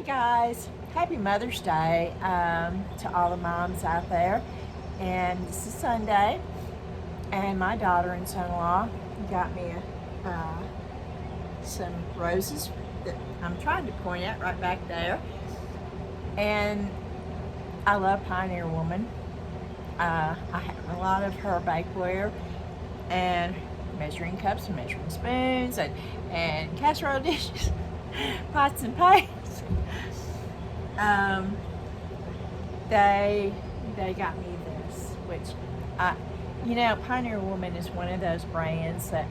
Hey guys, happy Mother's Day to all the moms out there. And this is Sunday, and my daughter and son-in-law got me some roses that I'm trying to point at right back there. And I love Pioneer Woman. I have a lot of her bakeware and measuring cups and measuring spoons and casserole dishes, pots and pans. They got me this, which Pioneer Woman is one of those brands that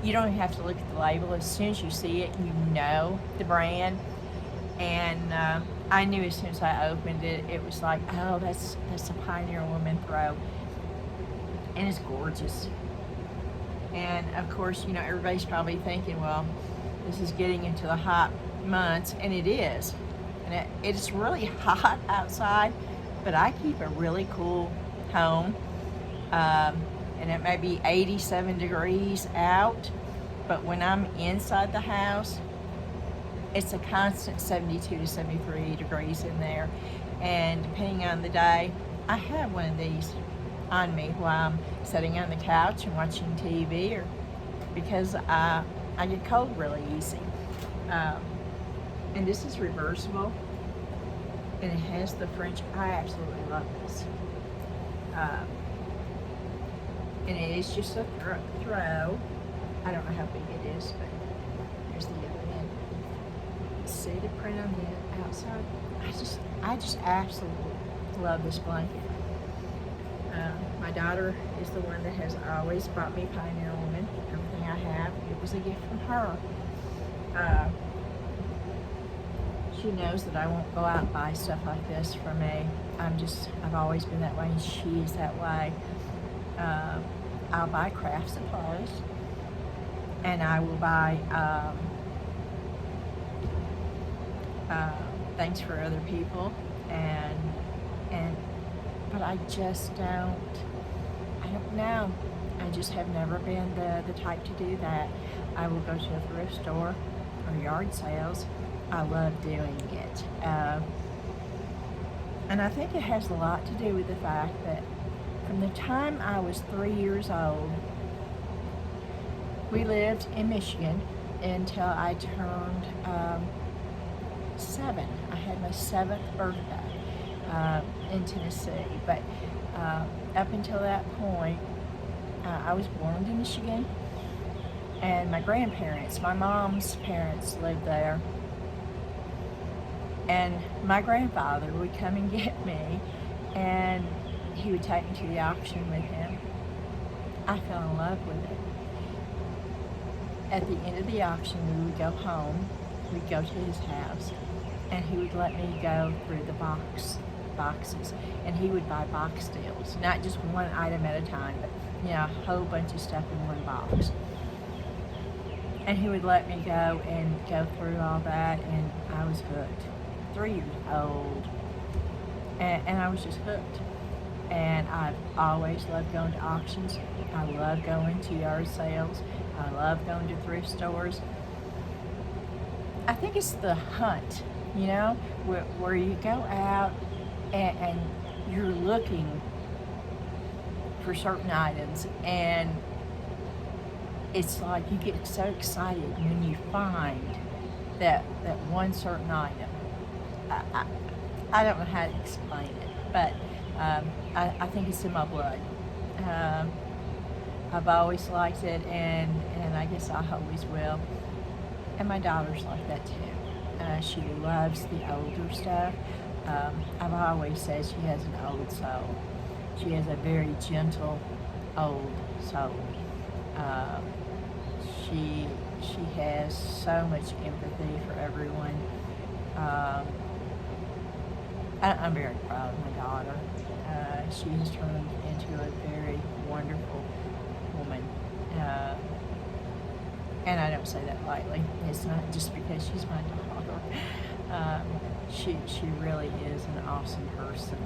you don't even have to look at the label. As soon as you see it, you know the brand. And I knew as soon as I opened it, it was like, oh, that's a Pioneer Woman throw, and it's gorgeous. And of course, everybody's probably thinking, well, this is getting into the hot months, and it is. And it's really hot outside, but I keep a really cool home. And it may be 87 degrees out, but when I'm inside the house, it's a constant 72 to 73 degrees in there. And depending on the day, I have one of these on me while I'm sitting on the couch and watching TV, or because I get cold really easy. And this is reversible, and it has the French. I absolutely love this. And it is just a throw. I don't know how big it is, but here's the other end. See the print on the outside? I just absolutely love this blanket. My daughter is the one that has always bought me Pioneer Woman. Everything I have, it was a gift from her. She knows that I won't go out and buy stuff like this for me. I've always been that way, and she is that way. I'll buy craft supplies, and I will buy things for other people, but I don't know. I just have never been the type to do that. I will go to a thrift store or yard sales. I love doing it. And I think it has a lot to do with the fact that from the time I was 3 years old, we lived in Michigan until I turned 7. I had my 7th birthday in Tennessee. But up until that point, I was born in Michigan, and my grandparents, my mom's parents, lived there. And my grandfather would come and get me, and he would take me to the auction with him. I fell in love with it. At the end of the auction, we would go home. We'd go to his house, and he would let me go through the boxes, and he would buy box deals, not just one item at a time, but a whole bunch of stuff in one box. And he would let me go and go through all that, and I was hooked. 3 years old, and I was just hooked. And I've always loved going to auctions. I love going to yard sales. I love going to thrift stores. I think it's the hunt, where you go out and you're looking for certain items, and it's like you get so excited when you find that one certain item. I don't know how to explain it, but I think it's in my blood. I've always liked it, and I guess I always will. And my daughter's like that too. She loves the older stuff. I've always said she has an old soul. She has a very gentle, old soul. She has so much empathy for everyone. I'm very proud of my daughter. She has turned into a very wonderful woman. And I don't say that lightly. It's not just because she's my daughter. She really is an awesome person.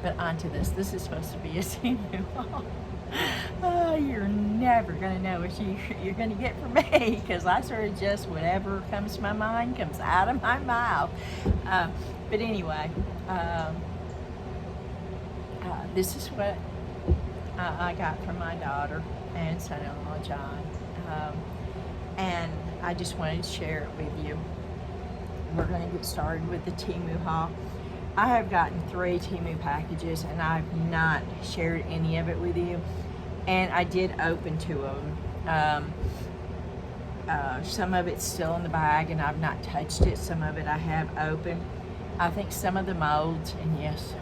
But on to this. This is supposed to be a TEMU haul. Oh, you're never going to know what you're going to get from me, because I sort of just, whatever comes to my mind comes out of my mouth. But anyway, this is what I got from my daughter and son-in-law John, and I just wanted to share it with you. We're going to get started with the TEMU haul. I have gotten 3 TEMU packages, and I've not shared any of it with you, and I did open 2 of them. Some of it's still in the bag and I've not touched it. Some of it I have opened. I think some of the molds, and yes,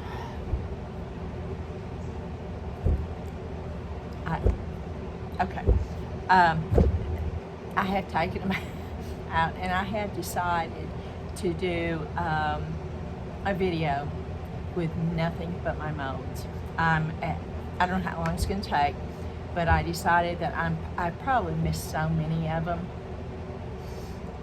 okay. I have taken them out, and I have decided to do a video with nothing but my molds. I don't know how long it's going to take, but I decided that I probably missed so many of them,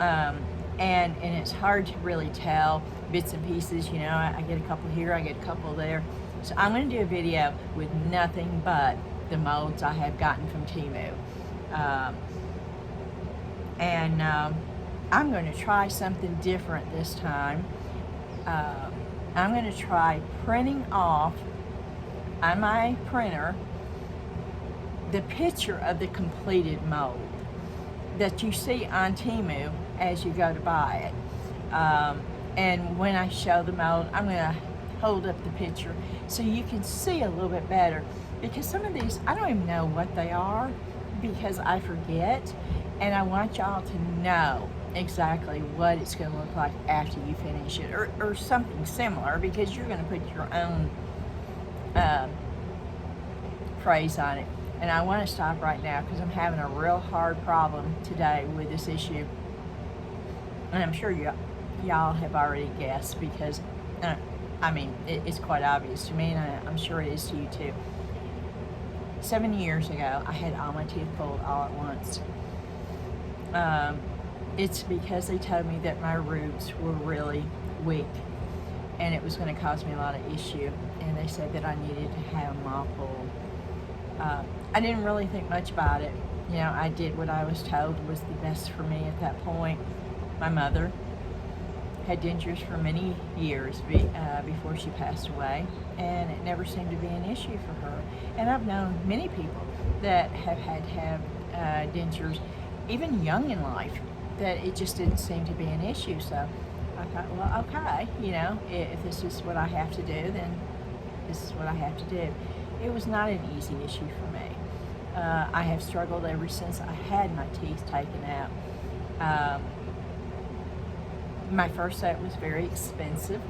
and it's hard to really tell bits and pieces. You know, I get a couple here, I get a couple there. So I'm going to do a video with nothing but the molds I have gotten from TEMU. And I'm going to try something different this time. I'm going to try printing off on my printer the picture of the completed mold that you see on TEMU as you go to buy it. And when I show the mold, I'm going to hold up the picture so you can see a little bit better, because some of these I don't even know what they are because I forget, and I want y'all to know exactly what it's going to look like after you finish it, or something similar, because you're going to put your own phrase on it. And I want to stop right now because I'm having a real hard problem today with this issue, and I'm sure y'all have already guessed, because I mean, it's quite obvious to me, and I'm sure it is to you too. 7 years ago, I had all my teeth pulled all at once. It's because they told me that my roots were really weak, and it was going to cause me a lot of issue, and they said that I needed to have them all pulled. I didn't really think much about it. You know, I did what I was told was the best for me at that point. My mother had dentures for many years before she passed away, and it never seemed to be an issue for her. And I've known many people that have had to have dentures, even young in life, that it just didn't seem to be an issue. So I thought, well, okay, you know, if this is what I have to do, then this is what I have to do. It was not an easy issue for me. I have struggled ever since I had my teeth taken out. My first set was very expensive.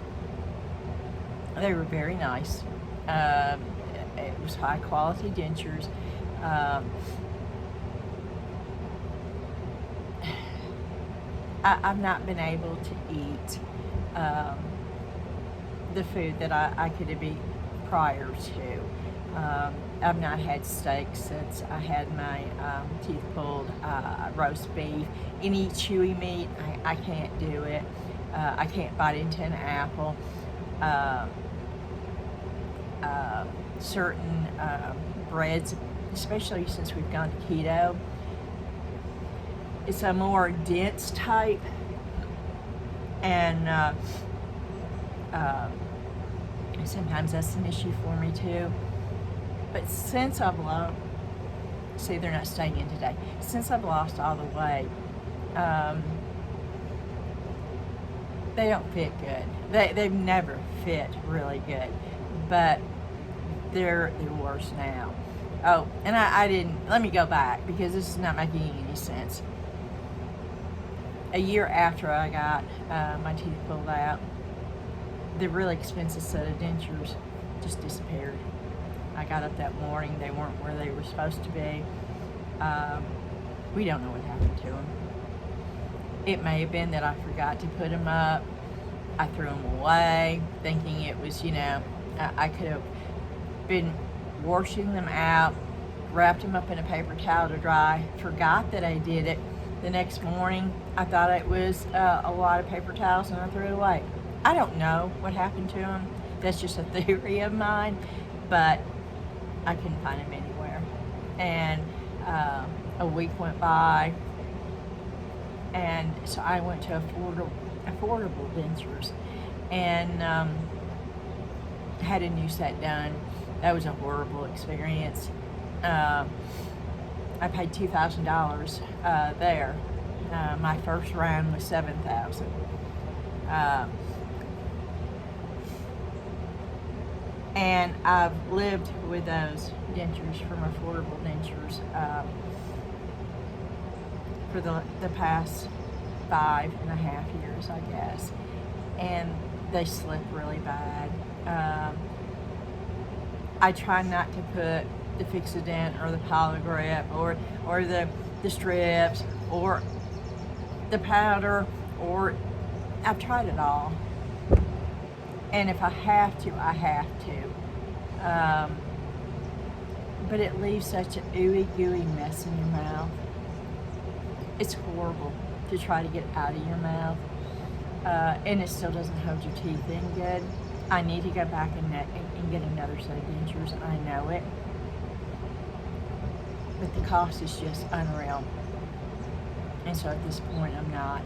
They were very nice. It was high quality dentures. I've not been able to eat the food that I could have eaten prior to. I've not had steak since I had my teeth pulled. Roast beef, any chewy meat, I can't do it. I can't bite into an apple. Certain breads, especially since we've gone to keto, it's a more dense type, and sometimes that's an issue for me too. But since I've lost, see, they're not staying in today. Since I've lost all the weight, they don't fit good. They've never fit really good, but they're worse now. Oh, and I didn't, let me go back because this is not making any sense. A year after I got my teeth pulled out, the really expensive set of dentures just disappeared. I got up that morning, they weren't where they were supposed to be. We don't know what happened to them. It may have been that I forgot to put them up. I threw them away, thinking it was, you know, I could have been washing them out, wrapped them up in a paper towel to dry, forgot that I did it. The next morning, I thought it was a lot of paper towels, and I threw it away. I don't know what happened to them. That's just a theory of mine, but I couldn't find them anywhere. And a week went by, and so I went to affordable dentures, and had a new set done. That was a horrible experience. I paid $2,000 there. My first round was $7,000. And I've lived with those dentures from affordable dentures for the past 5.5 years, I guess. And they slip really bad. I try not to put the Fix-A-Dent or the Polygrip or the strips or the powder, or I've tried it all. And if I have to, I have to. But it leaves such an ooey gooey mess in your mouth. It's horrible to try to get out of your mouth. And it still doesn't hold your teeth in good. I need to go back and get another set of dentures. I know it. But the cost is just unreal. And so at this point, I'm not.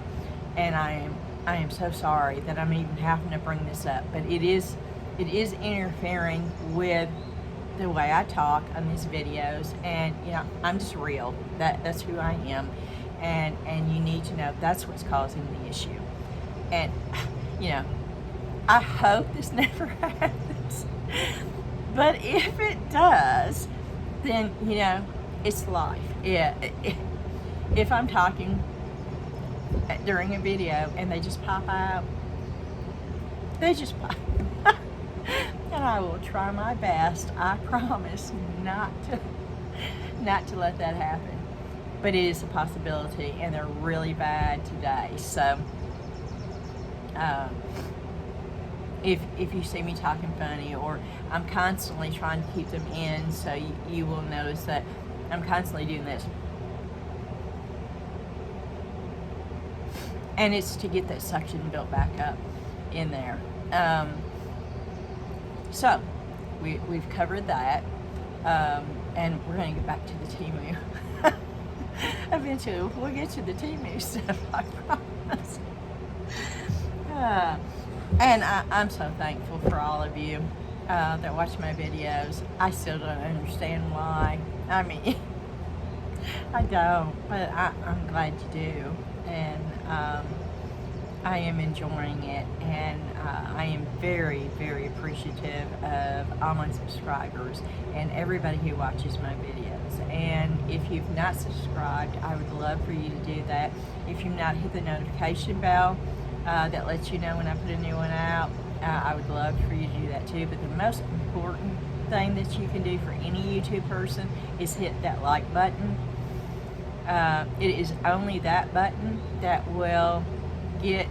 And I am so sorry that I'm even having to bring this up. But it is interfering with the way I talk on these videos. And, you know, I'm just real. That's who I am. And you need to know that's what's causing the issue. And, you know, I hope this never happens. But if it does, then, you know, it's life. Yeah. If I'm talking during a video and they just pop out, they just pop. And I will try my best, I promise, not to let that happen. But it is a possibility, and they're really bad today. So if you see me talking funny, or I'm constantly trying to keep them in, so you will notice that I'm constantly doing this. And it's to get that suction built back up in there. So we've covered that, and we're going to get back to the TEMU. Eventually, we'll get to the TEMU stuff, I promise. And I'm so thankful for all of you that watch my videos. I still don't understand why. I mean, I don't, but I'm glad you do. And I am enjoying it, and I am very, very appreciative of all my subscribers and everybody who watches my videos. And if you've not subscribed, I would love for you to do that. If you've not hit the notification bell that lets you know when I put a new one out, I would love for you to do that too. But the most important thing that you can do for any YouTube person is hit that like button. It is only that button that will get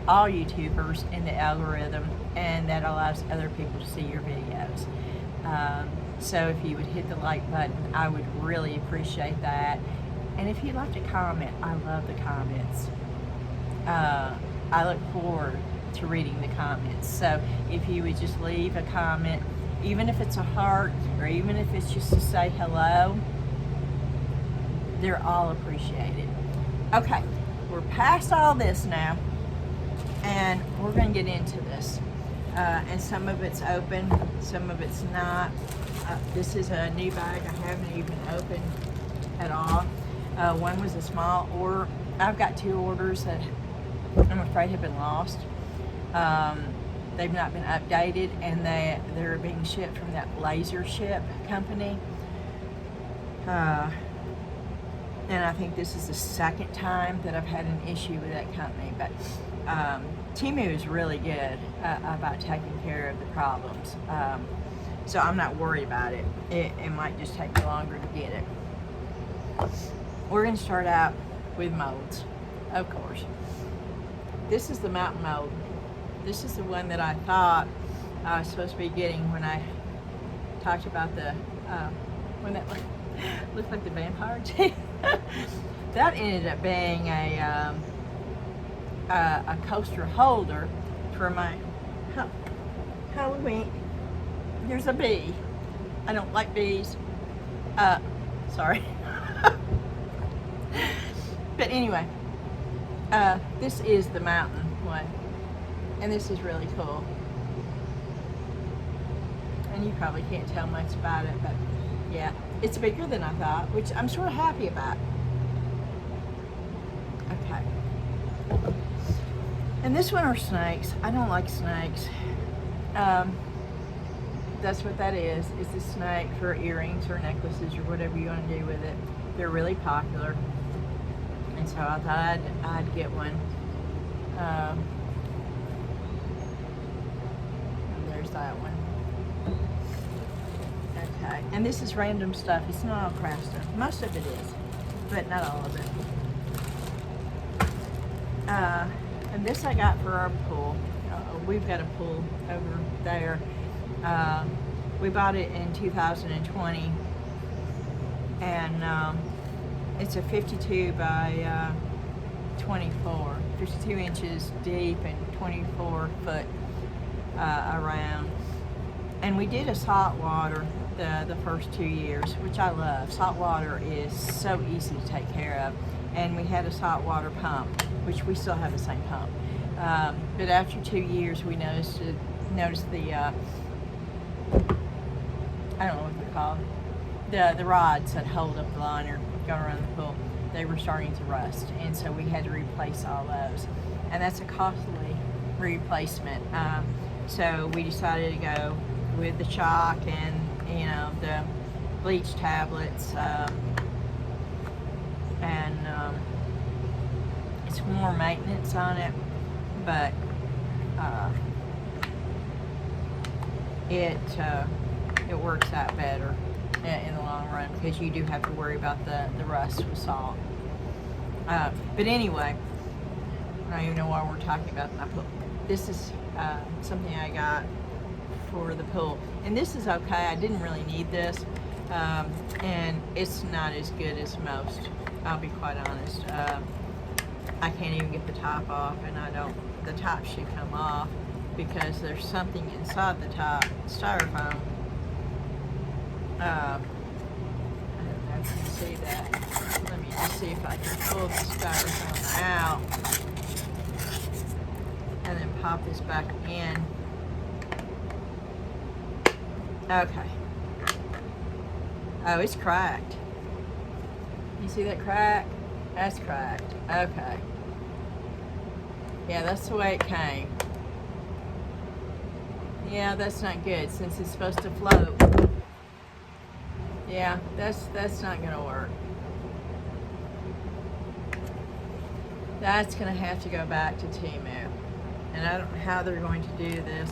all YouTubers in the algorithm, and that allows other people to see your videos. So if you would hit the like button, I would really appreciate that. And if you'd like to comment, I love the comments. I look forward to reading the comments. So if you would just leave a comment, even if it's a heart, or even if it's just to say hello, they're all appreciated. Okay, we're past all this now, and we're going to get into this. And some of it's open, some of it's not. This is a new bag I haven't even opened at all. One was a small order. I've got 2 orders that I'm afraid have been lost. They've not been updated, and they're being shipped from that Laser Ship company. And I think this is the 2nd time that I've had an issue with that company. But TEMU is really good about taking care of the problems. So I'm not worried about it. It might just take me longer to get it. We're going to start out with molds, of course. This is the mountain mold. This is the one that I thought I was supposed to be getting when I talked about the when that looked like the vampire teeth. That ended up being a coaster holder for my Halloween. There's a bee. I don't like bees. Sorry. But anyway, this is the mountain one. And this is really cool. And you probably can't tell much about it, but yeah, it's bigger than I thought, which I'm sort of happy about. Okay. And this one are snakes. I don't like snakes. That's what that is. It's a snake for earrings or necklaces or whatever you want to do with it. They're really popular. And so I thought I'd get one. And there's that one. Okay. And this is random stuff. It's not all craft stuff. Most of it is, but not all of it. And this I got for our pool. We've got a pool over there. We bought it in 2020, and it's a 52 by 24, 52 inches deep and 24 foot around. And we did a salt water the first 2 years, which I love. Salt water is so easy to take care of. And we had a salt water pump, which we still have the same pump. But after 2 years, we noticed the I don't know what they're called, the rods that hold up the liner going around the pool. They were starting to rust, and so we had to replace all those. And that's a costly replacement. So we decided to go with the chalk and the bleach tablets, and it's more maintenance on it, but it works out better in the long run, because you do have to worry about the rust with salt. But anyway, I don't even know why we're talking about my pool. This is something I got for the pool, and this is okay. I didn't really need this, and it's not as good as most, I'll be quite honest. I can't even get the top off, and the top should come off because there's something inside the top, styrofoam. I don't know if you can see that. Let me just see if I can pull the styrofoam out and then pop this back in. Okay. Oh, it's cracked. You see that crack? That's cracked. Okay. Yeah, that's the way it came. Yeah, that's not good since it's supposed to float. Yeah, that's not gonna work. That's gonna have to go back to TEMU. And I don't know how they're going to do this.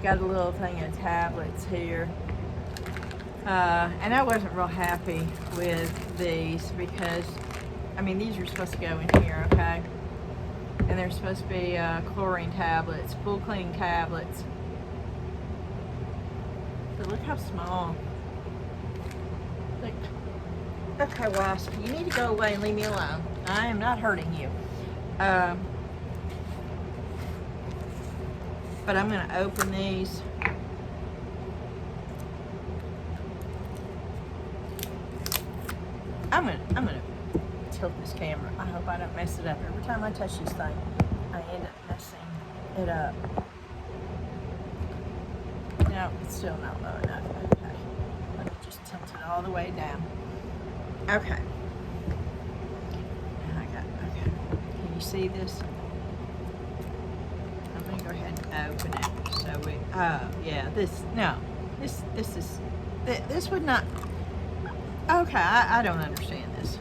Got a little thing of tablets here. And I wasn't real happy with these because, I mean, these are supposed to go in here, okay? And they're supposed to be chlorine tablets, pool cleaning tablets. But look how small. Look. Okay, Wasp, you need to go away and leave me alone. I am not hurting you. But I'm going to open these. I'm gonna tilt this camera. I hope I don't mess it up. Every time I touch this thing, I end up messing it up. No, it's still not low enough. Okay. Let me just tilt it all the way down. Okay. Okay. Can you see this? I'm gonna go ahead and open it. So we, yeah, this would not, okay, I don't understand this.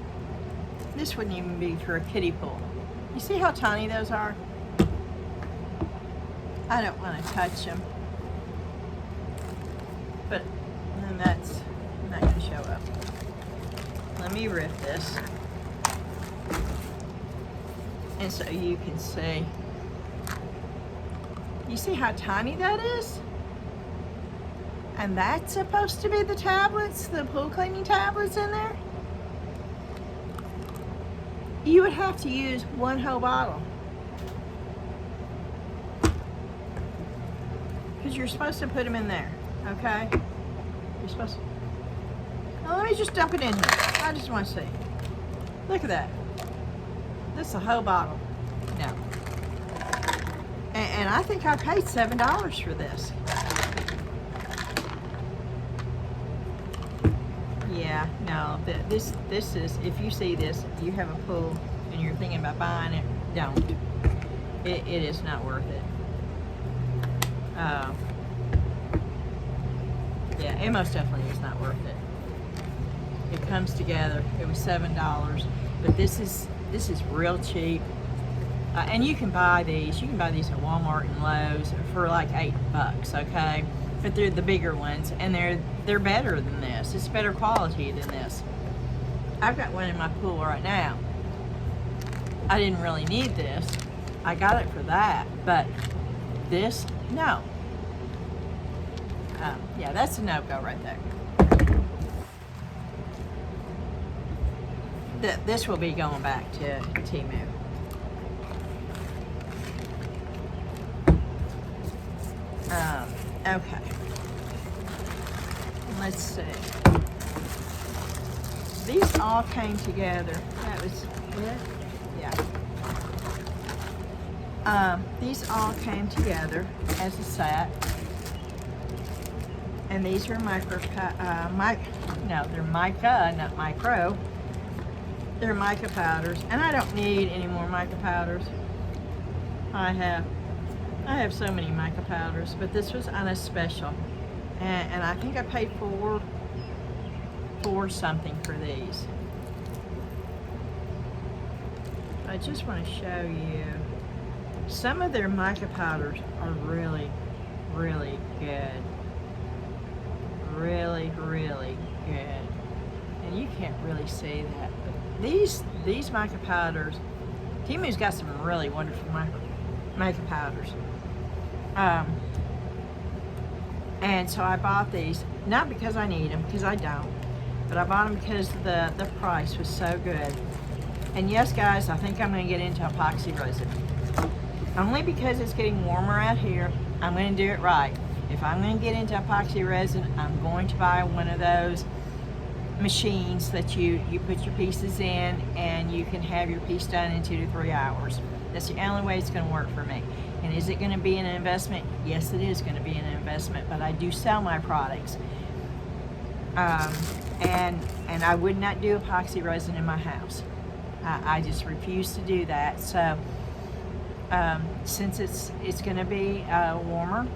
This wouldn't even be for a kiddie pool. You see how tiny those are? I don't want to touch them. But then that's not going to show up. Let me rip this. And so you can see. You see how tiny that is? And that's supposed to be the tablets, the pool cleaning tablets in there? You would have to use one whole bottle. Because you're supposed to put them in there, okay? You're supposed to. Well, let me just dump it in here. I just want to see. Look at that. This is a whole bottle. No. And I think I paid $7 for this. Yeah, no, this is, if you see this, you have a pool and you're thinking about buying it, don't. It is not worth it. Yeah, it most definitely is not worth it. It comes together. It was $7, but this is real cheap. And you can buy these. You can buy these at Walmart and Lowe's for like $8, okay? But they're the bigger ones, and they're better than this. It's better quality than this. I've got one in my pool right now. I didn't really need this. I got it for that, but this, no. Yeah, that's a no-go right there. This will be going back to TEMU. Okay. Let's see. These all came together. That was it? Yeah. These all came together as a set. And these are they're mica, not micro. They're mica powders. And I don't need any more mica powders. I have so many mica powders, but this was on a special. And I think I paid $4 something for these. I just want to show you. Some of their mica powders are really, really good. Really, really good. And you can't really see that. But these mica powders, TEMU's got some really wonderful mica powders. And so I bought these, not because I need them, because I don't, but I bought them because the price was so good. And yes, guys, I think I'm going to get into epoxy resin. Only because it's getting warmer out here, I'm going to do it right. If I'm going to get into epoxy resin, I'm going to buy one of those machines that you put your pieces in and you can have your piece done in 2 to 3 hours. That's the only way it's going to work for me. And is it going to be an investment? Yes, it is going to be an investment, but I do sell my products. And I would not do epoxy resin in my house. I just refuse to do that. So since it's going to be warmer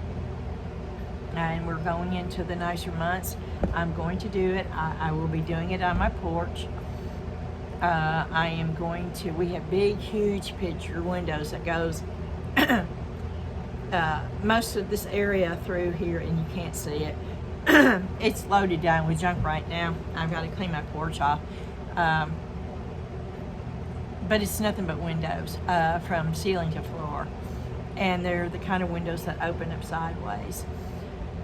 and we're going into the nicer months, I'm going to do it. I will be doing it on my porch. I am going to, we have big, huge picture windows that goes most of this area through here, and you can't see it. It's loaded down with junk right now. I've got to clean my porch off. But it's nothing but windows from ceiling to floor. And they're the kind of windows that open up sideways.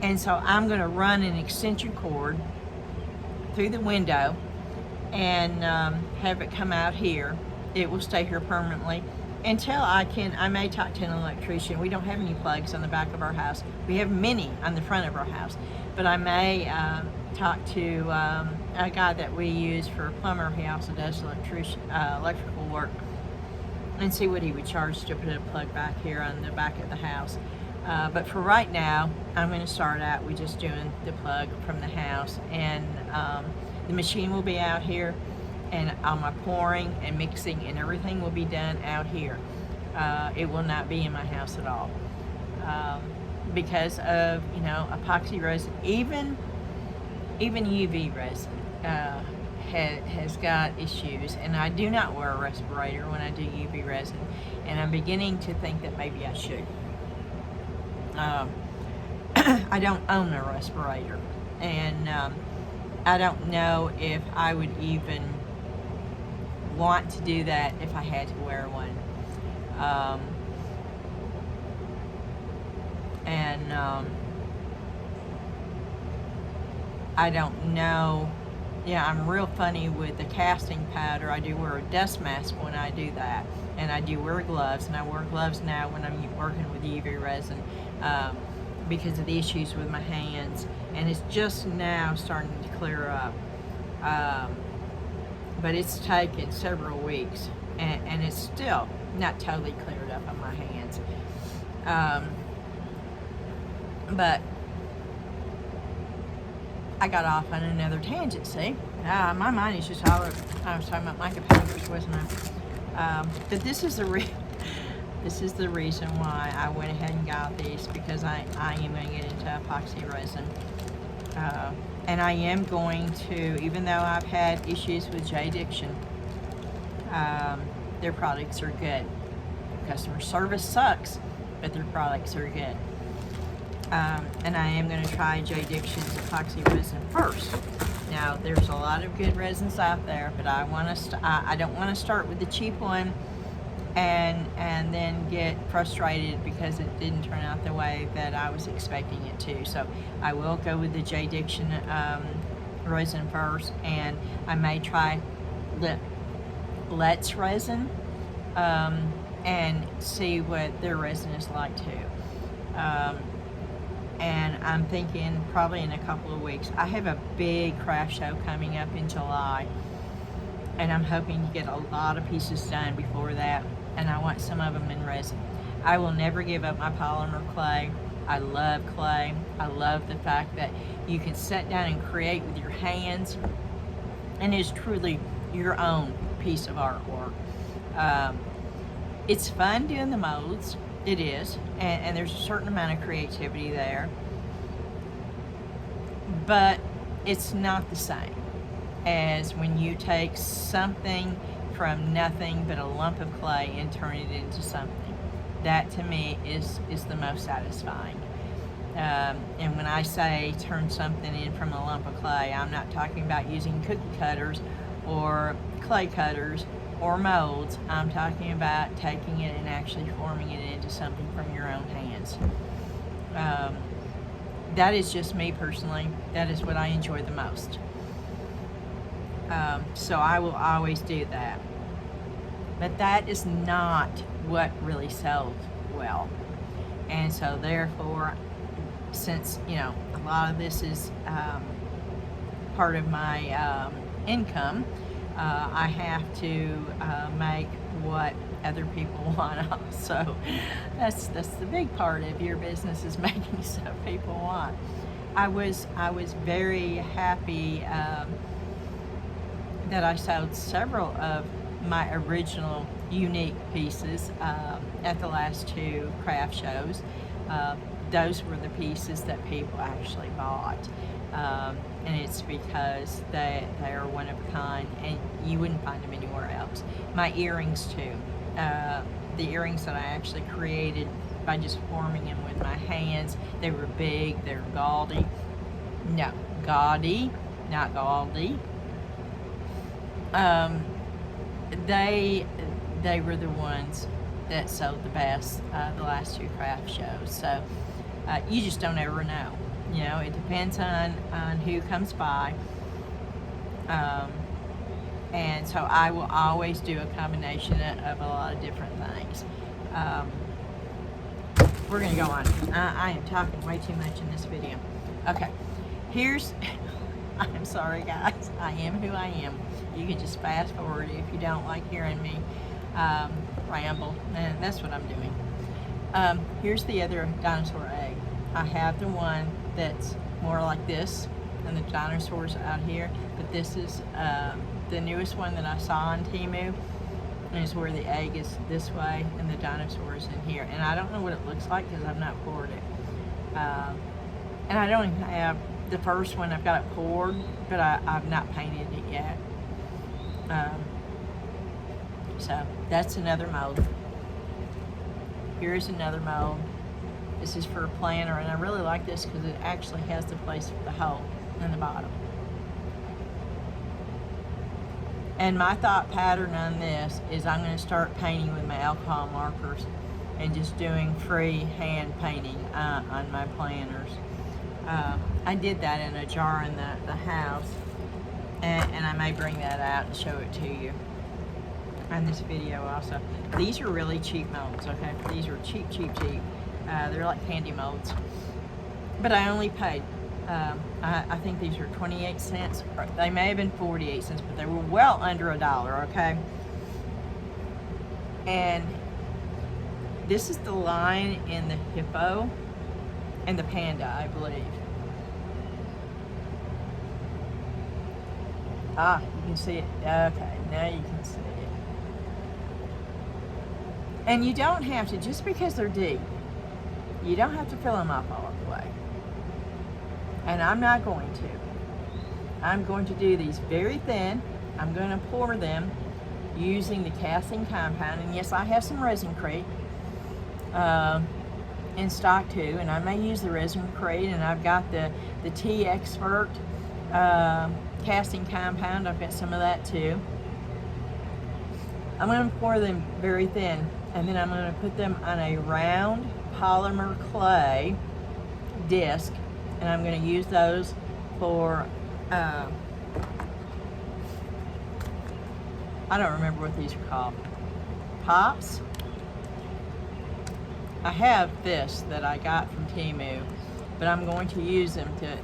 And so I'm going to run an extension cord through the window and have it come out here. It will stay here permanently until I may talk to an electrician. We don't have any plugs on the back of our house. We have many on the front of our house. But I may talk to a guy that we use for a plumber. He also does electrical work, and see what he would charge to put a plug back here on the back of the house. But for right now, I'm going to start out with just doing the plug from the house, and the machine will be out here, and all my pouring and mixing and everything will be done out here. It will not be in my house at all. Because of, epoxy resin, even UV resin has got issues, and I do not wear a respirator when I do UV resin, and I'm beginning to think that maybe I should. I don't own a respirator, and I don't know if I would even want to do that if I had to wear one. I don't know. Yeah, I'm real funny with the casting powder. I do wear a dust mask when I do that, and I do wear gloves, and I wear gloves now when I'm working with UV resin because of the issues with my hands, and it's just now starting to clear up. But it's taken several weeks, and it's still not totally cleared up on my hands. But I got off on another tangent, see? My mind is just all over. I was talking about mica powders, wasn't I? But this is the reason why I went ahead and got these, because I am going to get into epoxy resin. And I am going to, even though I've had issues with J Diction, their products are good. Customer service sucks, but their products are good. And I am going to try J Diction's epoxy resin first. Now, there's a lot of good resins out there, but I don't want to start with the cheap one and then get frustrated because it didn't turn out the way that I was expecting it to. So I will go with the J Diction resin first, and I may try Let's resin and see what their resin is like too. And I'm thinking probably in a couple of weeks. I have a big craft show coming up in July, and I'm hoping to get a lot of pieces done before that, and I want some of them in resin. I will never give up my polymer clay. I love clay. I love the fact that you can sit down and create with your hands, and it's truly your own piece of artwork. It's fun doing the molds. It is, and there's a certain amount of creativity there, but it's not the same as when you take something from nothing but a lump of clay and turn it into something. That to me is the most satisfying. And when I say turn something in from a lump of clay, I'm not talking about using cookie cutters or clay cutters or molds. I'm talking about taking it and actually forming it into something from your own hands. That is just me personally. That is what I enjoy the most. So I will always do that. But that is not what really sells well. And so therefore, since, a lot of this is part of my income, I have to make what other people want also. That's the big part of your business, is making stuff people want. I was very happy that I sold several of my original unique pieces at the last two craft shows. Those were the pieces that people actually bought. And it's because they are one of a kind, and you wouldn't find them anywhere else. My earrings too. The earrings that I actually created by just forming them with my hands. They were big, they were gaudy. No, gaudy, not gaudy. They were the ones that sold the best the last two craft shows. So you just don't ever know. It depends on who comes by. And so I will always do a combination of a lot of different things. We're going to go on. I am talking way too much in this video. Okay, I'm sorry guys, I am who I am. You can just fast forward if you don't like hearing me ramble, and that's what I'm doing. Here's the other dinosaur egg. I have the one that's more like this, and the dinosaurs out here, but this is the newest one that I saw on TEMU, and it's where the egg is this way and the dinosaur is in here, and I don't know what it looks like because I've not poured it. And I don't even have the first one. I've got it poured, but I've not painted it yet. So that's another mold. Here's another mold. This is for a planter, and I really like this because it actually has the place for the hole in the bottom. And my thought pattern on this is I'm going to start painting with my alcohol markers and just doing free hand painting on my planters. I did that in a jar in the house, and I may bring that out and show it to you on this video also. These are really cheap molds, okay? These are cheap. They're like candy molds. But I only paid I think these are 28 cents. Or they may have been 48 cents, but they were well under $1, okay? And this is the line in the hippo and the panda, I believe. Ah, you can see it. Okay, now you can see it. And you don't have to, just because they're deep, you don't have to fill them up all the way. And I'm not going to. I'm going to do these very thin. I'm going to pour them using the casting compound. And yes, I have some resin-crete in stock too. And I may use the resin-crete. And I've got the T-Expert casting compound. I've got some of that too. I'm going to pour them very thin. And then I'm going to put them on a round polymer clay disc. And I'm going to use those for, I don't remember what these are called, pops. I have this that I got from TEMU, but I'm going to use them to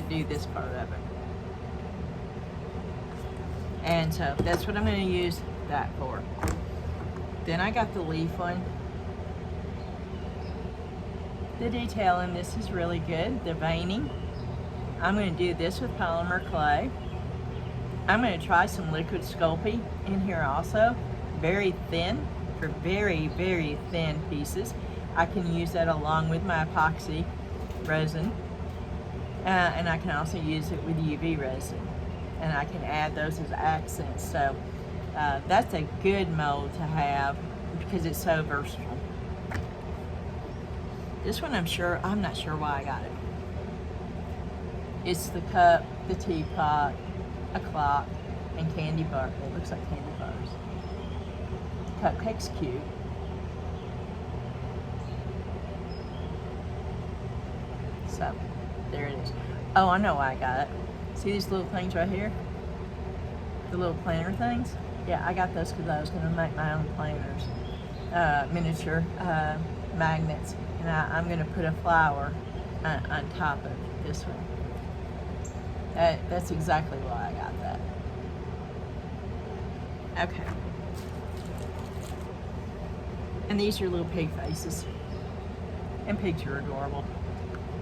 do this part of it. And so that's what I'm going to use that for. Then I got the leaf one. The detail in this is really good, the veining. I'm going to do this with polymer clay. I'm going to try some liquid Sculpey in here also, very thin, for very, very thin pieces. I can use that along with my epoxy resin, and I can also use it with UV resin, and I can add those as accents. So that's a good mold to have because it's so versatile. This one I'm not sure why I got it. It's the cup, the teapot, a clock, and candy bar. It looks like candy bars. Cupcake's cute. So, there it is. Oh, I know why I got it. See these little things right here? The little planner things? Yeah, I got those because I was going to make my own planners. Miniature magnets. And I'm going to put a flower on top of this one. That's exactly why I got that. Okay. And these are little pig faces. And pigs are adorable.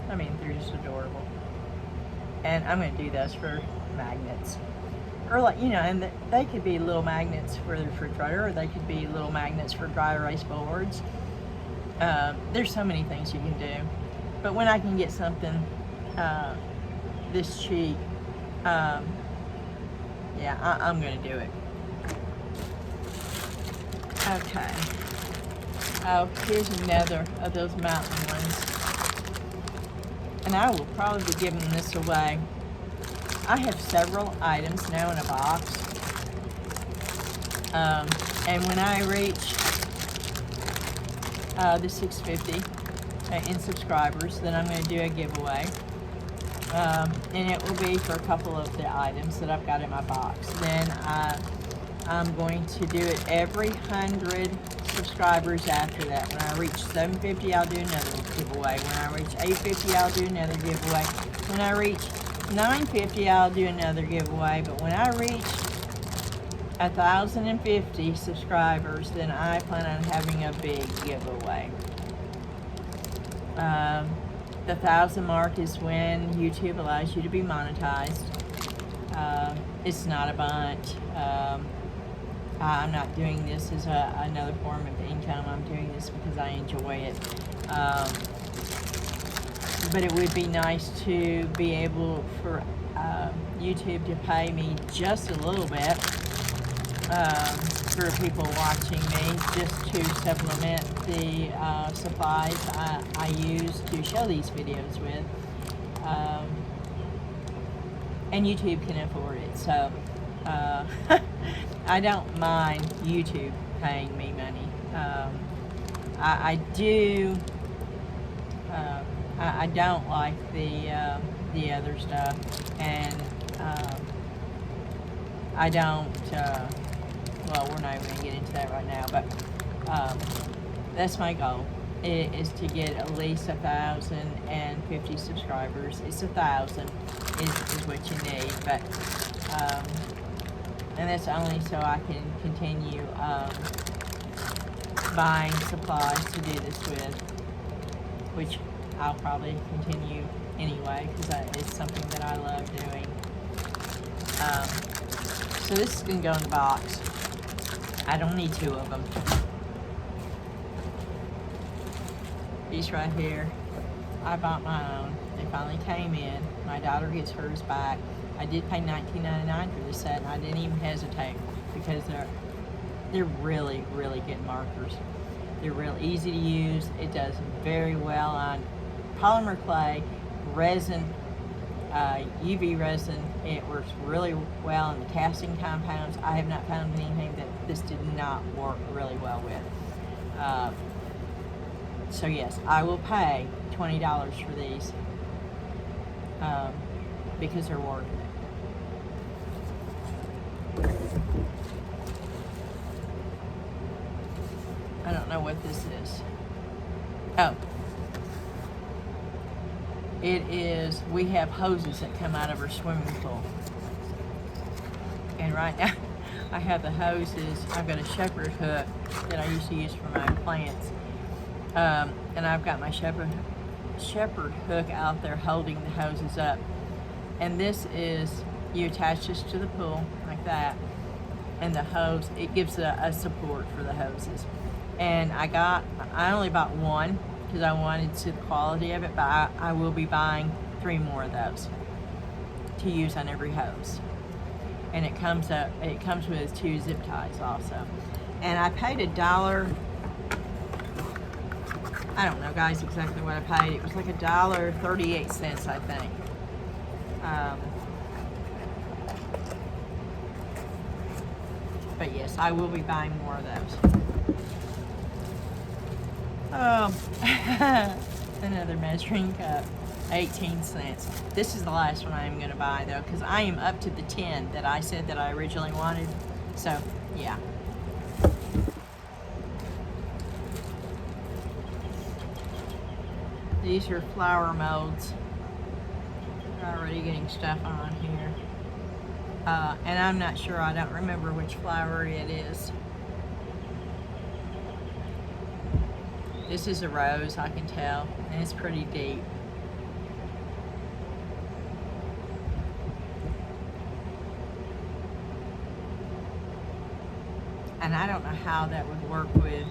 I mean, they're just adorable. And I'm going to do those for magnets. Or like, you know, and they could be little magnets for the refrigerator, or they could be little magnets for dry erase boards. There's so many things you can do. But when I can get something this cheap, yeah, I'm going to do it. Okay. Oh, here's another of those mountain ones. And I will probably be giving this away. I have several items now in a box. And when I reach the 650 in subscribers, then I'm going to do a giveaway. And it will be for a couple of the items that I've got in my box. Then I'm going to do it every 100 subscribers after that. When I reach 750, I'll do another giveaway. When I reach 850, I'll do another giveaway. When I reach 950, I'll do another giveaway. But when I reach 1,050 subscribers, then I plan on having a big giveaway. The 1,000 mark is when YouTube allows you to be monetized. It's not a bunch. I'm not doing this as another form of income. I'm doing this because I enjoy it. But it would be nice to be able for YouTube to pay me just a little bit for people watching me, just to supplement the supplies I use to show these videos with. And YouTube can afford it, so I don't mind YouTube paying me money. I do. I don't like the other stuff, and I don't. Well, we're not even going to get into that right now, but that's my goal. is to get at least 1,050 subscribers. It's 1,000 is what you need, but and that's only so I can continue buying supplies to do this with, which I'll probably continue anyway because it's something that I love doing. So this is going to go in the box. I don't need 2 of them. These right here, I bought my own. They finally came in. My daughter gets hers back. I did pay $19.99 for this set, and I didn't even hesitate because they're really, really good markers. They're real easy to use. It does very well on polymer clay, resin, UV resin. It works really well in the casting compounds. I have not found anything that this did not work really well with. So yes, I will pay $20 for these because they're worth it. I don't know what this is. Oh. It is, we have hoses that come out of our swimming pool. And right now, I have the hoses. I've got a shepherd hook that I used to use for my plants. And I've got my shepherd hook out there holding the hoses up. And this is, you attach this to the pool like that, and the hose, it gives a support for the hoses. And I only bought one because I wanted to see the quality of it, but I will be buying 3 more of those to use on every hose. And it comes with 2 zip ties also. And I paid $1. I don't know, guys, exactly what I paid. It was like $1.38, I think. But yes, I will be buying more of those. Oh, another measuring cup, 18 cents. This is the last one I am going to buy, though, because I am up to the 10 that I said that I originally wanted. So, yeah. These are flower molds. They're already getting stuff on here. And I'm not sure, I don't remember which flower it is. This is a rose, I can tell, and it's pretty deep. And I don't know how that would work with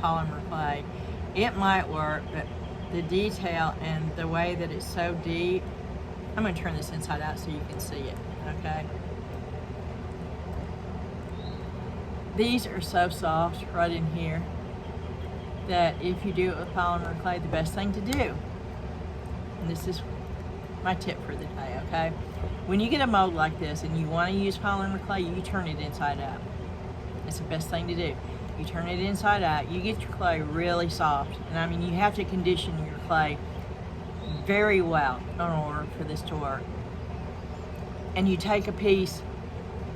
polymer clay. It might work, but the detail and the way that it's so deep, I'm going to turn this inside out so you can see it, okay? These are so soft right in here that if you do it with polymer clay, the best thing to do, and this is my tip for the day, okay? When you get a mold like this and you want to use polymer clay, you turn it inside out. It's the best thing to do. You turn it inside out, you get your clay really soft, and I mean you have to condition your clay very well in order for this to work. And you take a piece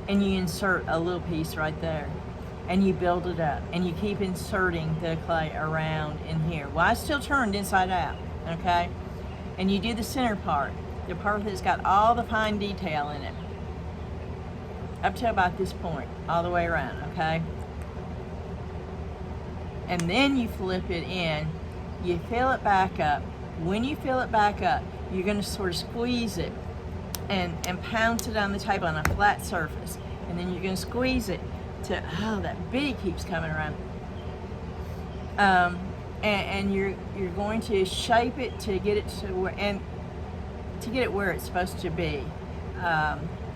and you insert a little piece right there, and you build it up, and you keep inserting the clay around in here. Well, it's still turned inside out, okay? And you do the center part, the part that's got all the fine detail in it, up to about this point, all the way around, okay? And then you flip it in, you fill it back up. When you fill it back up, you're gonna sort of squeeze it and pound it on the table on a flat surface. And then you're gonna squeeze it to, oh, that bee keeps coming around. And you're going to shape it to get it to where, and to get it where it's supposed to be,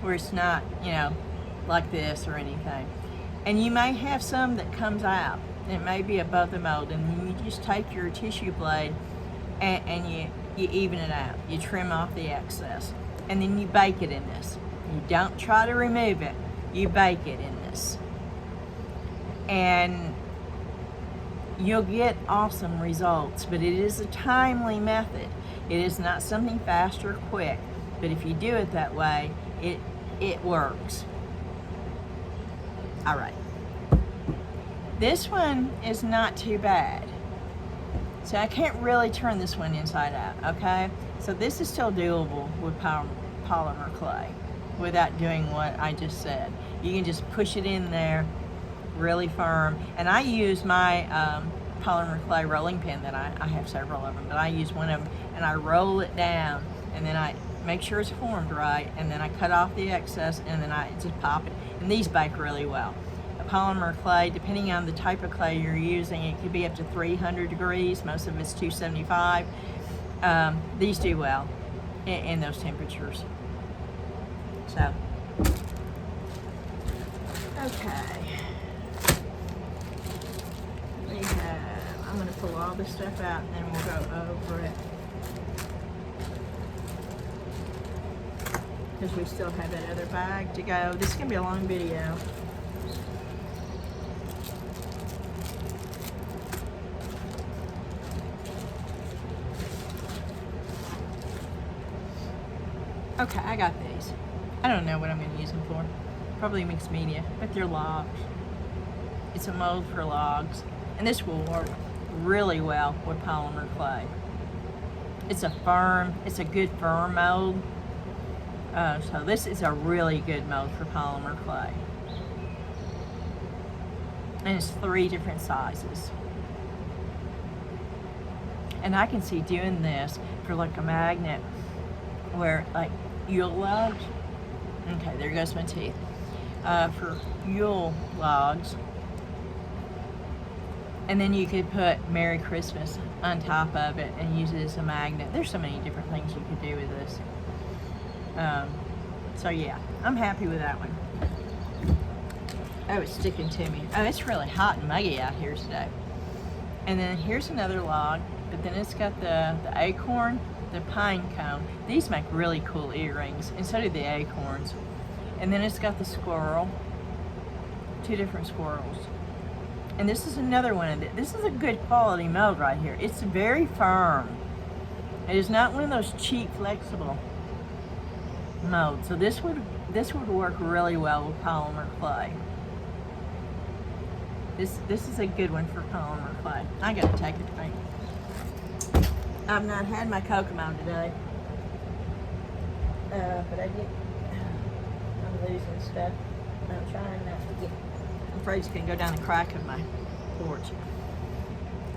where it's not, you know, like this or anything. And you may have some that comes out. It may be above the mold, and you just take your tissue blade and you even it out. You trim off the excess, and then you bake it in this. You don't try to remove it. You bake it in this. And you'll get awesome results, but it is a timely method. It is not something fast or quick, but if you do it that way, it works. All right. This one is not too bad. So I can't really turn this one inside out, okay? So this is still doable with polymer clay without doing what I just said. You can just push it in there really firm. And I use my polymer clay rolling pin that I have several of them, but I use one of them and I roll it down and then I make sure it's formed right, and then I cut off the excess and then I just pop it. And these bake really well. A polymer clay, depending on the type of clay you're using, it could be up to 300 degrees. Most of it's 275. These do well in those temperatures. So, okay. I'm going to pull all this stuff out and then we'll go over it. Because we still have that other bag to go. This is going to be a long video. Okay, I got these. I don't know what I'm going to use them for. Probably mixed media, but they're logs. It's a mold for logs. And this will work really well with polymer clay. It's a good firm mold. So this is a really good mold for polymer clay. And it's 3 different sizes. And I can see doing this for like a magnet where like Yule logs. Okay, there goes my teeth. For Yule logs. And then you could put Merry Christmas on top of it and use it as a magnet. There's so many different things you could do with this. So yeah, I'm happy with that one. Oh, it's sticking to me. Oh, it's really hot and muggy out here today. And then here's another log, but then it's got the acorn, the pine cone. These make really cool earrings, and so do the acorns. And then it's got the squirrel, 2 different squirrels. And this is another one of it. This is a good quality mold right here. It's very firm. It is not one of those cheap, flexible molds. So this would work really well with polymer clay. This is a good one for polymer clay. I gotta take a drink. I've not had my Kokomo today, but I'm losing stuff. I'm trying not to get. I'm afraid it's gonna go down the crack of my porch.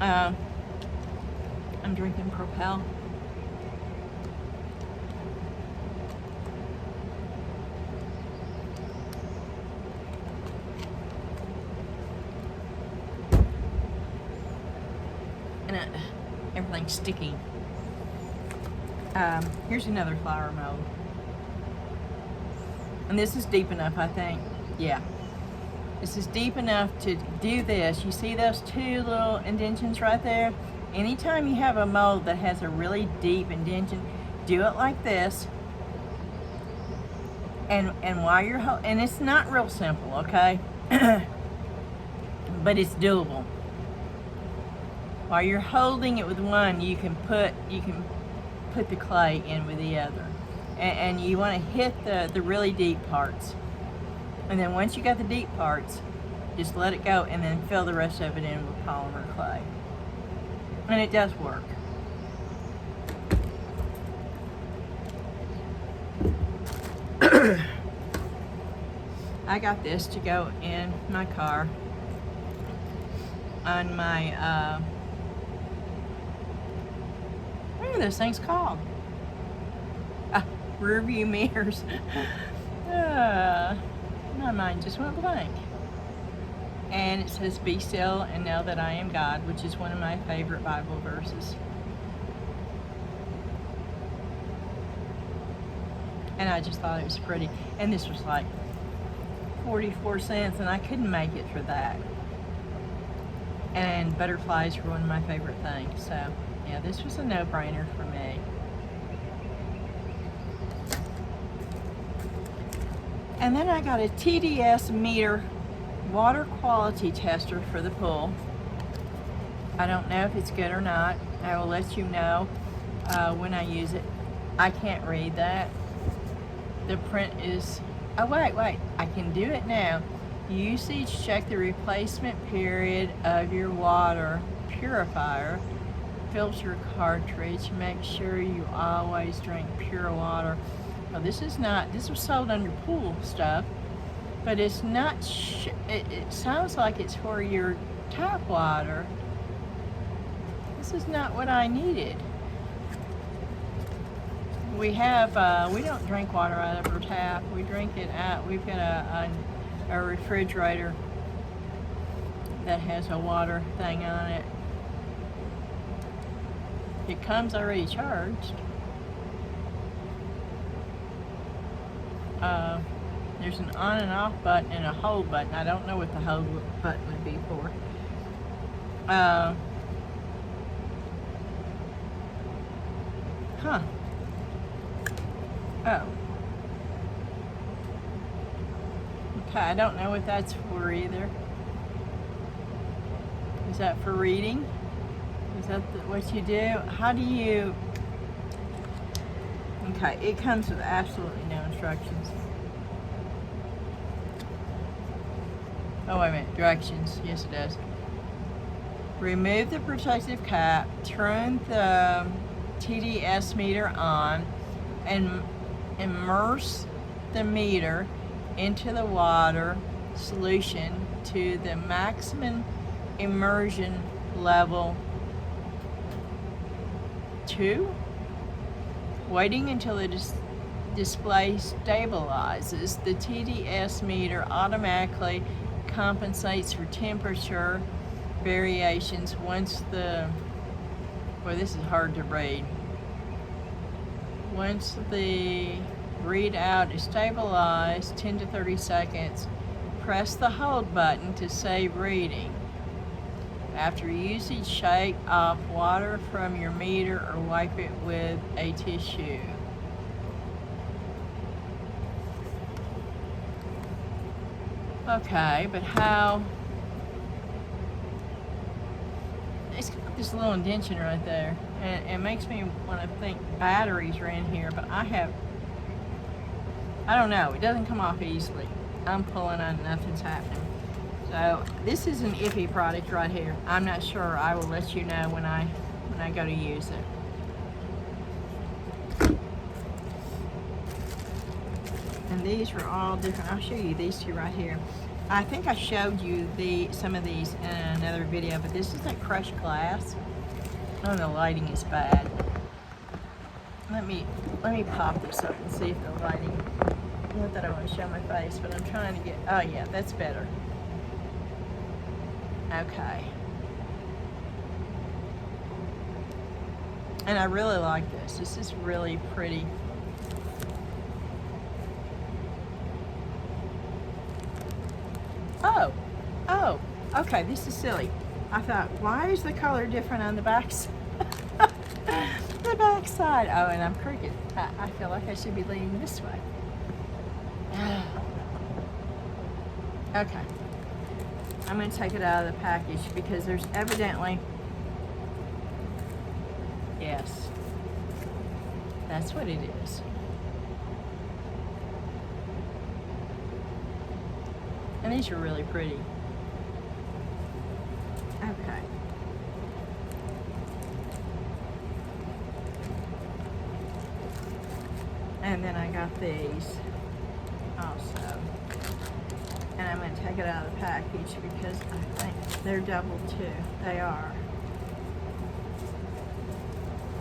I'm drinking Propel. And everything's sticky. Here's another flower mold. And this is deep enough, I think. Yeah. This is deep enough to do this. You see those 2 little indentions right there? Anytime you have a mold that has a really deep indention, do it like this. And while you're and it's not real simple, okay? But it's doable. While you're holding it with one, you can put the clay in with the other. And you want to hit the really deep parts. And then once you got the deep parts, just let it go and then fill the rest of it in with polymer clay. And it does work. I got this to go in my car on my, what are those things called? Rear view mirrors. My mind just went blank. And it says, "Be still and know that I am God," which is one of my favorite Bible verses. And I just thought it was pretty. And this was like 44 cents, and I couldn't make it for that. And butterflies were one of my favorite things. So, yeah, this was a no-brainer for me. And then I got a TDS meter water quality tester for the pool. I don't know if it's good or not. I will let you know when I use it. I can't read that. The print is, oh wait, I can do it now. Usage, check the replacement period of your water purifier filter cartridge. Make sure you always drink pure water. Well, this is not, this was sold under pool stuff, but it's not, it sounds like it's for your tap water. This is not what I needed. We have, we don't drink water out of our tap. We drink it out, we've got a refrigerator that has a water thing on it. It comes already charged. There's an on and off button and a hold button. I don't know what the hold button would be for. Huh. Oh. Okay, I don't know what that's for either. Is that for reading? Is that what you do? How do you... Okay, it comes with absolutely no instructions. Oh, wait a minute. Directions. Yes, it does. Remove the protective cap, turn the TDS meter on, and immerse the meter into the water solution to the maximum immersion level 2. Waiting until the display stabilizes, the TDS meter automatically compensates for temperature variations once the, well, this is hard to read. Once the readout is stabilized, 10 to 30 seconds, press the hold button to save reading. After usage, shake off water from your meter or wipe it with a tissue. Okay, but how? It's got this little indentation right there, and it makes me want to think batteries are in here, but I don't know, it doesn't come off easily. I'm pulling on, nothing's happening. So this is an iffy product right here. I'm not sure. I will let you know when I go to use it. And these are all different. I'll show you these two right here. I think I showed you some of these in another video, but this is like crushed glass. Oh, the lighting is bad. Let me pop this up and see if the lighting. Not that I want to show my face, but I'm trying to get. Oh yeah, that's better. Okay. And I really like this. This is really pretty. Oh, okay, this is silly. I thought, why is the color different on the back side? The back side. Oh, and I'm crooked. I feel like I should be leaning this way. Okay. I'm going to take it out of the package because there's evidently, yes, that's what it is. And these are really pretty. Okay. And then I got these also. And I'm going to take it out of the package because I think they're double too. They are.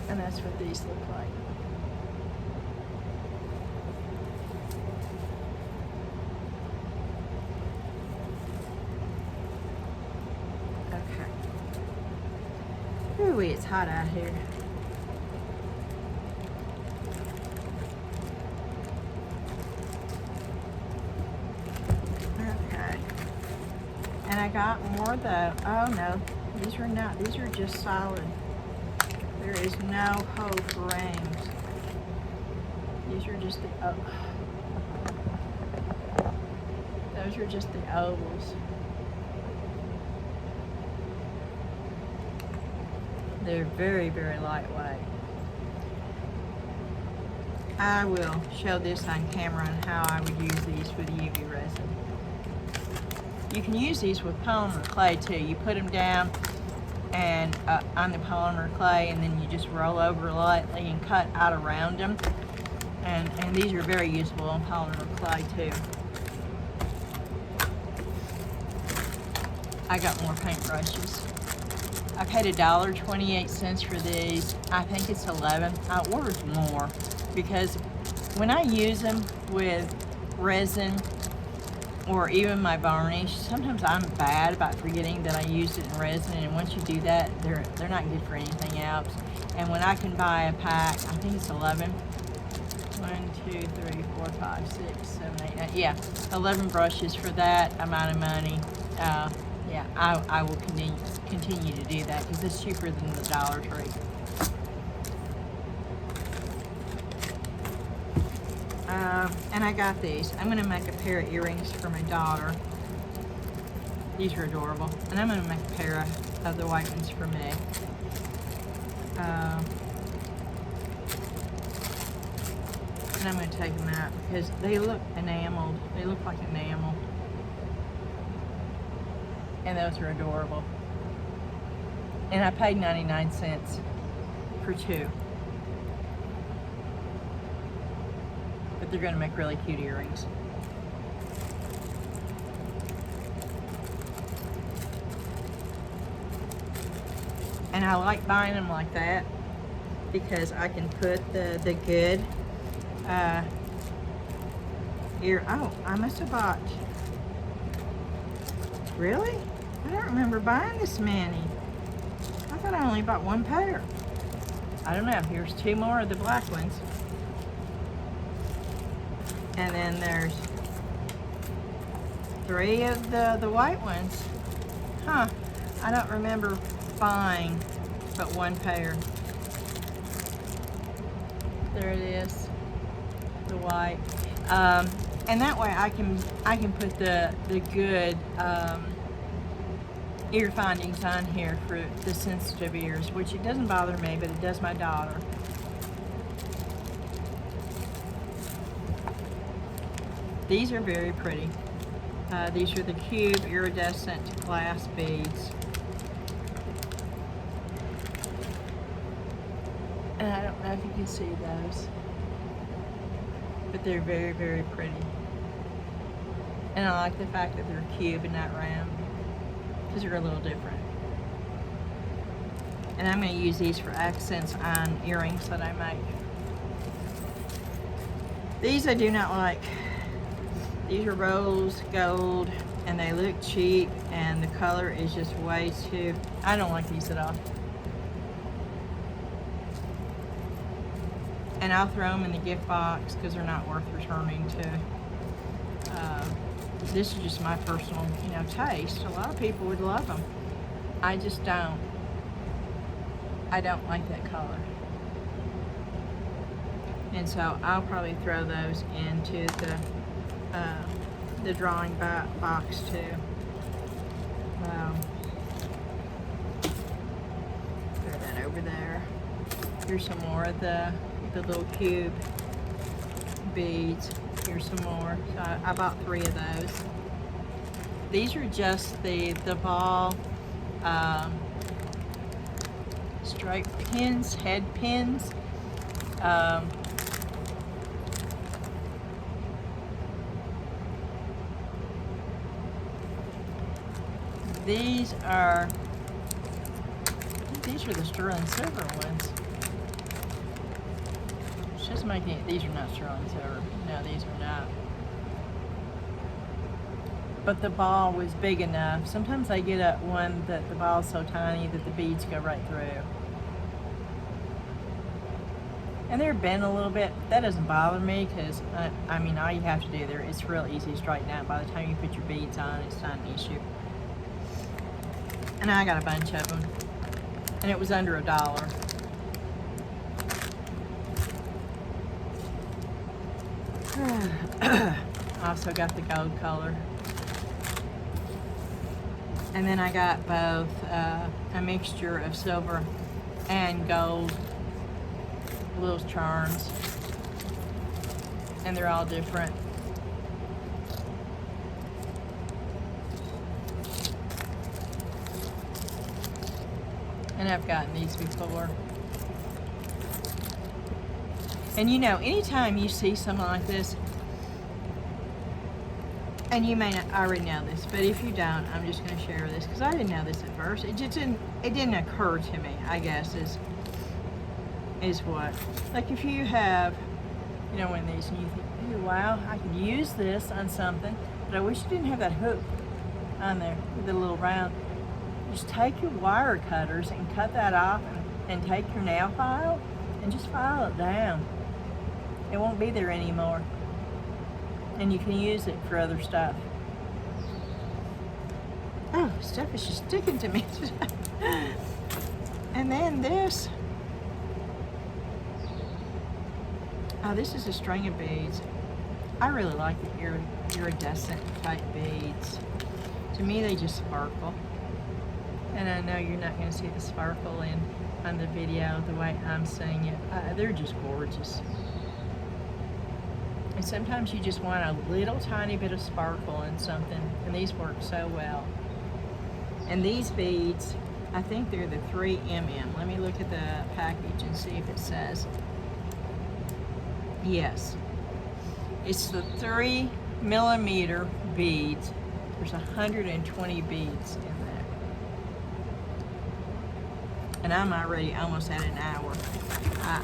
And that's what these look like. Okay. Ooh, it's hot out here. And I got more though. Oh no, these are not. These are just solid. There is no hole for rings. These are just the those are just the ovals. They're very, very lightweight. I will show this on camera on how I would use these with UV resin. You can use these with polymer clay too. You put them down and on the polymer clay, and then you just roll over lightly and cut out around them. And these are very usable on polymer clay too. I got more paintbrushes. I paid $1.28 for these. I think it's 11. I ordered more because when I use them with resin or even my varnish, sometimes I'm bad about forgetting that I used it in resin, and once you do that, they're not good for anything else. And when I can buy a pack, I think it's 11. 1, 2, 3, 4, 5, 6, 7, 8, 9. Yeah, 11 brushes for that amount of money. Yeah, I will continue to do that because it's cheaper than the Dollar Tree. And I got these. I'm going to make a pair of earrings for my daughter. These are adorable. And I'm going to make a pair of the white ones for me. And I'm going to take them out because they look enameled. They look like enamel. And those are adorable. And I paid 99 cents for 2. But they're going to make really cute earrings. And I like buying them like that because I can put the good ear. Oh, I must have bought. Really? I don't remember buying this many. I thought I only bought 1 pair. I don't know. Here's 2 more of the black ones. And then there's 3 of the white ones. Huh. I don't remember buying but 1 pair. There it is. The white. And that way I can put the good ear findings on here for the sensitive ears, which it doesn't bother me, but it does my daughter. These are very pretty. These are the cube iridescent glass beads. And I don't know if you can see those, but they're very, very pretty. And I like the fact that they're cube and not round, because they're a little different. And I'm going to use these for accents on earrings that I make. These I do not like. These are rose gold, and they look cheap, and the color is just way too... I don't like these at all. And I'll throw them in the gift box because they're not worth returning to. This is just my personal, taste. A lot of people would love them. I just don't. I don't like that color. And so I'll probably throw those into the drawing box too. Throw that over there. Here's some more of the little cube beads. Here's some more. So I bought 3 of those. These are just the ball stripe pins, head pins. These are, I think these are the sterling silver ones. It's just making it, these are not sterling silver. No, these are not. But the ball was big enough. Sometimes I get one that the ball is so tiny that the beads go right through. And they're bent a little bit. That doesn't bother me because, I mean, all you have to do there, it's real easy to straighten out. By the time you put your beads on, it's not an issue. And I got a bunch of them. And it was under $1. Also got the gold color. And then I got both a mixture of silver and gold little charms. And they're all different. And I've gotten these before. And you know, anytime you see something like this, and you may not already know this, but if you don't, I'm just going to share this because I didn't know this at first. It didn't occur to me, I guess, is what. Like if you have, you know, one of these and you think, oh, wow, I could use this on something, but I wish you didn't have that hook on there with the little round. Just take your wire cutters and cut that off and take your nail file and just file it down. It won't be there anymore. And you can use it for other stuff. Oh, stuff is just sticking to me. And then this. Oh, this is a string of beads. I really like the iridescent type beads. To me, they just sparkle. And I know you're not going to see the sparkle on the video the way I'm seeing it. They're just gorgeous. And sometimes you just want a little tiny bit of sparkle in something, and these work so well. And these beads, I think they're the 3mm. Let me look at the package and see if it says. Yes. It's the 3mm beads. There's 120 beads in there. And I'm already almost at an hour.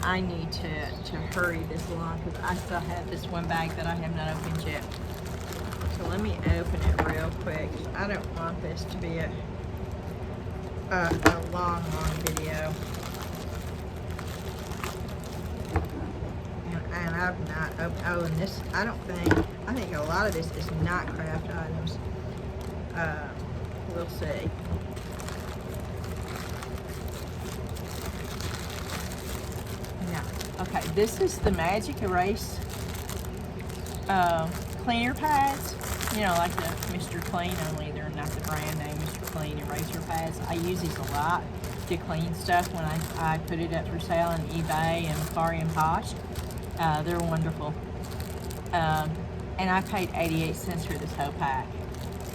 I need to hurry this along because I still have this one bag that I have not opened yet. So let me open it real quick. I don't want this to be a long video. And I've not opened, oh, and this, I think a lot of this is not craft items. We'll see. Okay, this is the Magic Erase cleaner pads. You know, like the Mr. Clean, only they're not the brand name Mr. Clean eraser pads. I use these a lot to clean stuff when I put it up for sale on eBay and Macari and Posh. They're wonderful. And I paid 88 cents for this whole pack,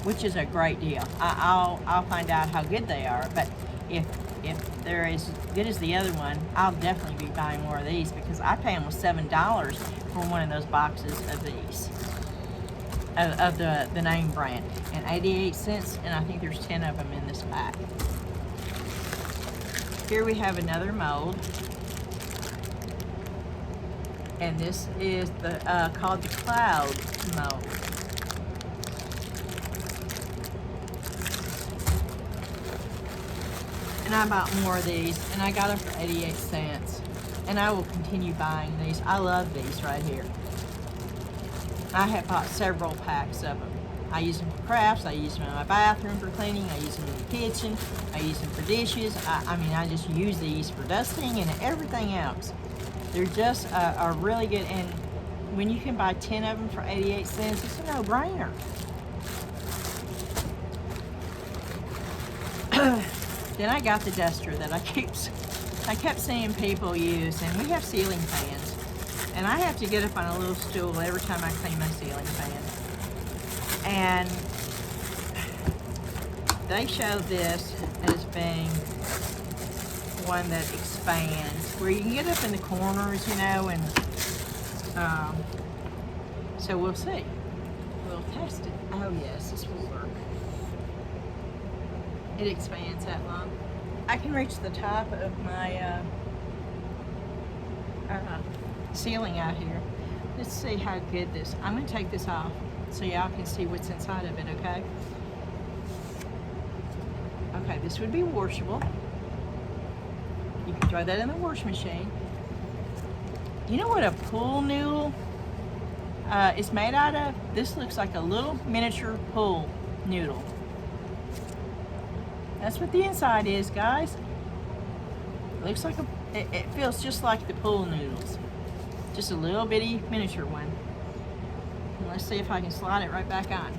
which is a great deal. I'll find out how good they are, but if they're as good as the other one, I'll definitely be buying more of these because I pay almost $7 for one of those boxes of these, of the name brand, and 88 cents, and I think there's 10 of them in this pack. Here we have another mold, and this is the called the Cloud mold. And I bought more of these, and I got them for 88 cents. And I will continue buying these. I love these right here. I have bought several packs of them. I use them for crafts, I use them in my bathroom for cleaning, I use them in the kitchen, I use them for dishes. I mean, I just use these for dusting and everything else. They're just are really good, and when you can buy 10 of them for 88 cents, it's a no-brainer. Then I got the duster that I kept seeing people use, and we have ceiling fans, and I have to get up on a little stool every time I clean my ceiling fan. And they show this as being one that expands, where you can get up in the corners, you know, and so we'll see. We'll test it. Oh yes, this will work. It expands that long. I can reach the top of my ceiling out here. Let's see how good this. I'm going to take this off so y'all can see what's inside of it, okay? Okay, this would be washable. You can throw that in the wash machine. You know what a pool noodle is made out of? This looks like a little miniature pool noodle. That's what the inside is, guys. It looks like it feels just like the pool noodles. Just a little bitty miniature one. And let's see if I can slide it right back on.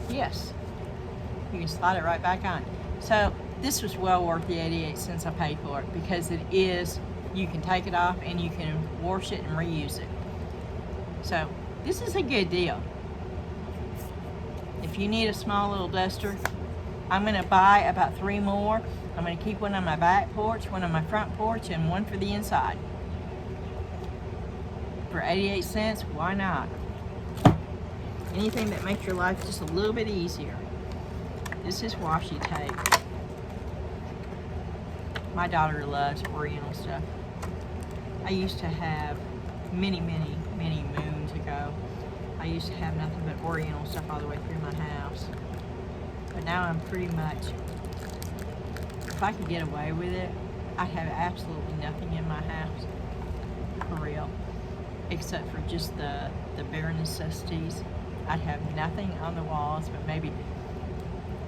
Yes, you can slide it right back on. So this was well worth the 88 cents I paid for it, because it is, you can take it off and you can wash it and reuse it. So This is a good deal. If you need a small little duster, I'm gonna buy about 3 more. I'm gonna keep one on my back porch, one on my front porch, and one for the inside. For 88 cents, why not? Anything that makes your life just a little bit easier. This is washi tape. My daughter loves Oriental stuff. I used to have many moons ago. I used to have nothing but Oriental stuff all the way through my house. But now I'm pretty much, if I could get away with it, I have absolutely nothing in my house, for real, except for just the bare necessities. I'd have nothing on the walls, but maybe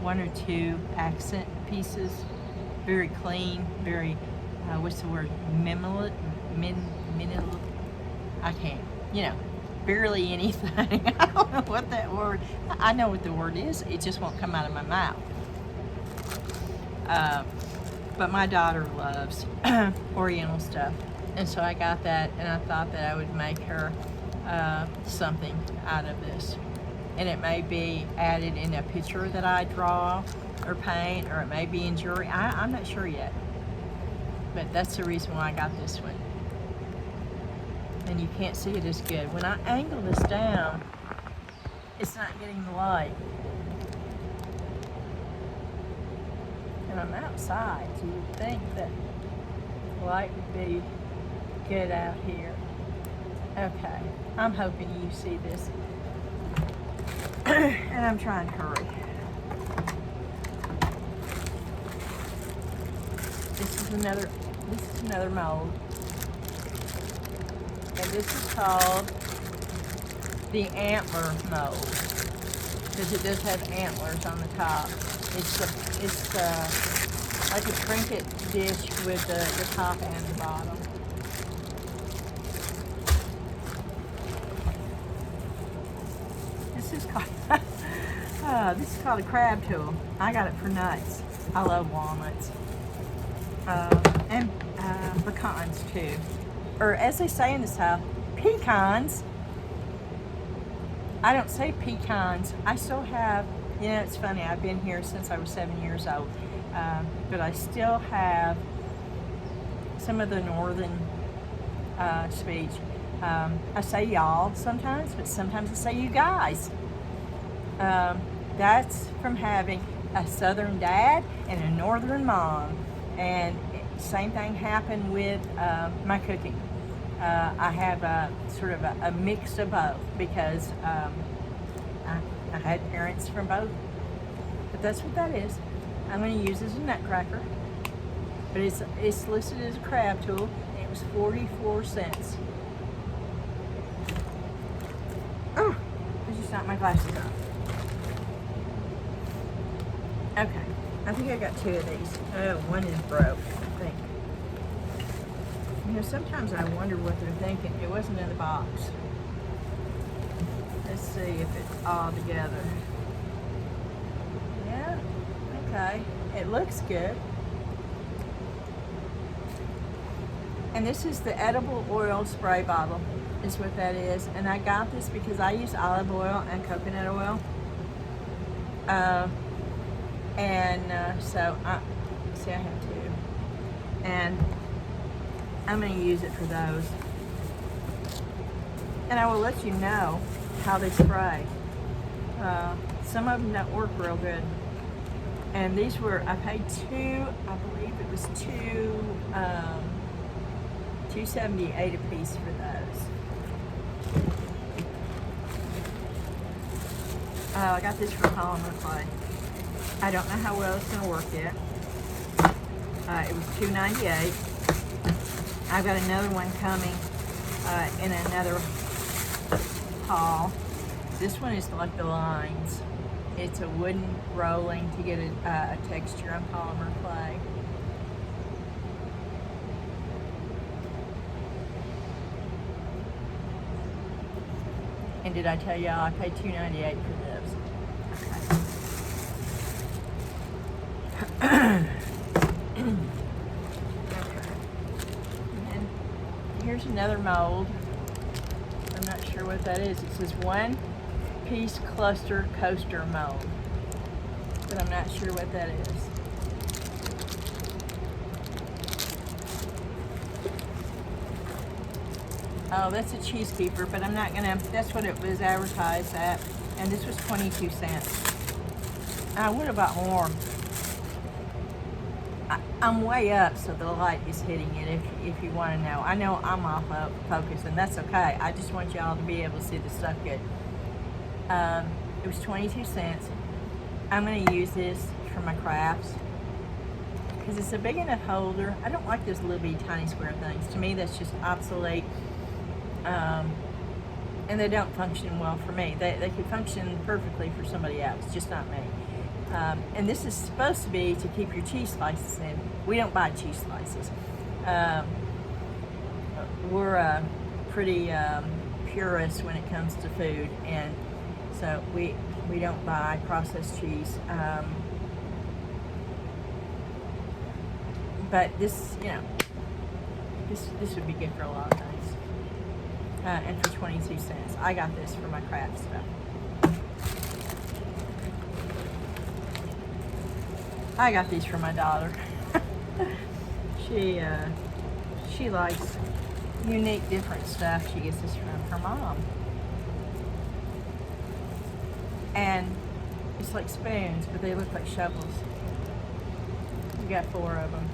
1 or 2 accent pieces, very clean, very, what's the word, minimal, I can't, you know, barely anything. I don't know what that word, I know what the word is, it just won't come out of my mouth. But my daughter loves Oriental stuff, and so I got that, and I thought that I would make her something out of this. And it may be added in a picture that I draw or paint, or it may be in jewelry. I'm not sure yet, but that's the reason why I got this one. And you can't see it as good. When I angle this down, it's not getting the light. And I'm outside, so you would think that the light would be good out here. Okay, I'm hoping you see this. And I'm trying to hurry. This is another mold. And this is called the antler mold, because it does have antlers on the top. It's like a trinket dish with the top and the bottom. This is called a crab tool. I got it for nuts. I love walnuts. And pecans too. Or as they say in the South, pecans. I don't say pecans. I still have, you know, it's funny, I've been here since I was 7 years old. But I still have some of the northern speech. I say y'all sometimes, but sometimes I say you guys. That's from having a southern dad and a northern mom. And same thing happened with my cooking. I have a sort of a mix of both, because I had parents from both. But that's what that is. I'm going to use this as a nutcracker. But it's listed as a crab tool. And it was 44 cents. Oh, I just knocked my glasses off. Okay, I think I got 2 of these. Oh, one is broke, I think. You know, sometimes I wonder what they're thinking. It wasn't in the box. Let's see if it's all together. Yeah, okay. It looks good. And this is the edible oil spray bottle, is what that is. And I got this because I use olive oil and coconut oil. So see, I have 2. And I'm going to use it for those. And I will let you know how they spray. Some of them don't work real good. And these were, I paid I believe it was $2.78 a piece for those. I got this from polymer clay. I don't know how well it's going to work yet. It was $2.98. I've got another one coming in another haul. This one is like the lines. It's a wooden rolling to get a texture on polymer clay. And did I tell y'all I paid $2.98 for this? Okay. And here's another mold. I'm not sure sure what that is. It says one piece cluster coaster mold, but I'm not sure what that is. Oh, that's a cheese keeper, but I'm not gonna, that's what it was advertised at, and this was 22 cents. I would have bought more. I'm way up, so the light is hitting it, if you want to know. I know I'm off of focus, and that's okay. I just want y'all to be able to see the stuff good. It was 22 cents. I'm going to use this for my crafts because it's a big enough holder. I don't like those little bitty tiny square things. To me, that's just obsolete. And they don't function well for me. They could function perfectly for somebody else, just not me. And this is supposed to be to keep your cheese slices in. We don't buy cheese slices. We're pretty purist when it comes to food, and so we don't buy processed cheese. But this, you know, this would be good for a lot of things. And for 22 cents, I got this for my craft stuff. I got these for my daughter. She likes unique, different stuff. She gets this from her mom. And it's like spoons, but they look like shovels. We got 4 of them.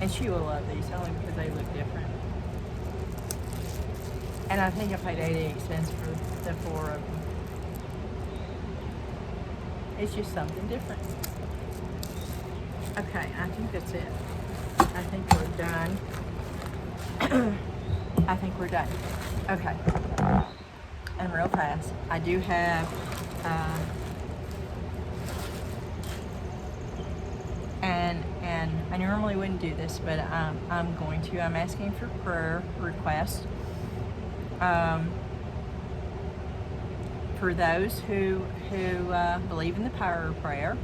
And she will love these only because they look different. And I think I paid 88 cents for the 4 of them. It's just something different. Okay, I think that's it. I think we're done. I think we're done. Okay. And real fast, I do have and I normally wouldn't do this, but I'm going to. I'm asking for prayer requests for those who believe in the power of prayer.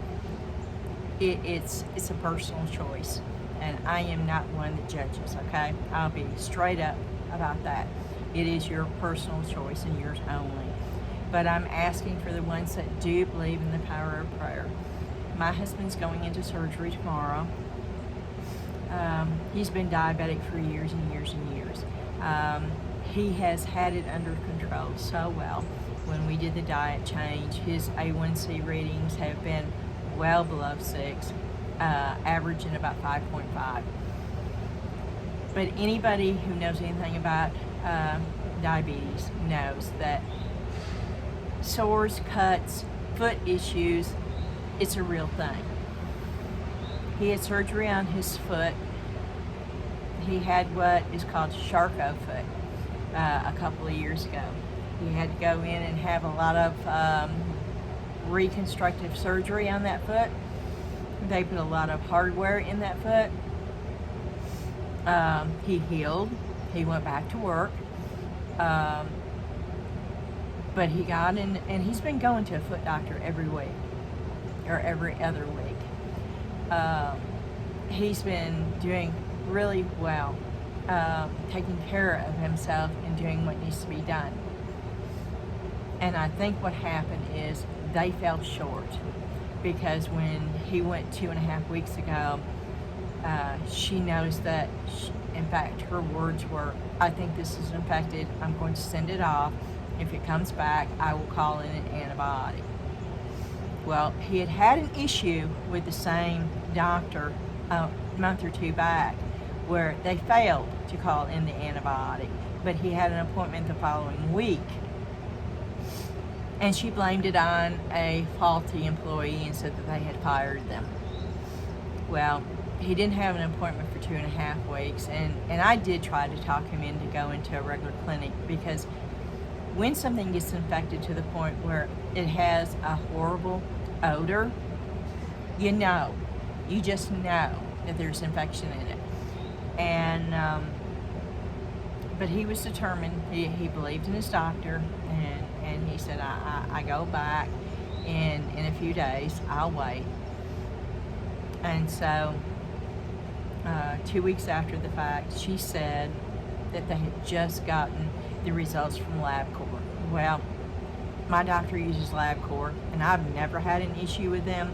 It's a personal choice, and I am not one that judges. Okay, I'll be straight up about that. It is your personal choice and yours only. But I'm asking for the ones that do believe in the power of prayer. My husband's going into surgery tomorrow. He's been diabetic for years and years and years. He has had it under control so well. When we did the diet change, his A1C readings have been well below 6, averaging about 5.5. But anybody who knows anything about diabetes knows that sores, cuts, foot issues, it's a real thing. He had surgery on his foot. He had what is called Charcot foot a couple of years ago. He had to go in and have a lot of reconstructive surgery on that foot. They put a lot of hardware in that foot. He healed. He went back to work. But he got in, and he's been going to a foot doctor every week or every other week. He's been doing really well, taking care of himself and doing what needs to be done. And I think what happened is they fell short, because when he went 2.5 weeks ago, she noticed that, in fact, her words were, "I think this is infected. I'm going to send it off. If it comes back, I will call in an antibiotic." Well, he had an issue with the same doctor a month or 2 back where they failed to call in the antibiotic, but he had an appointment the following week. And she blamed it on a faulty employee and said that they had fired them. Well, he didn't have an appointment for 2.5 weeks, and I did try to talk him in to go into a regular clinic, because when something gets infected to the point where it has a horrible odor, you just know that there's infection in it. And but he was determined. He believed in his doctor, and he said, I go back in a few days. I'll wait. And so 2 weeks after the fact, she said that they had just gotten the results from LabCorp. Well, my doctor uses LabCorp, and I've never had an issue with them.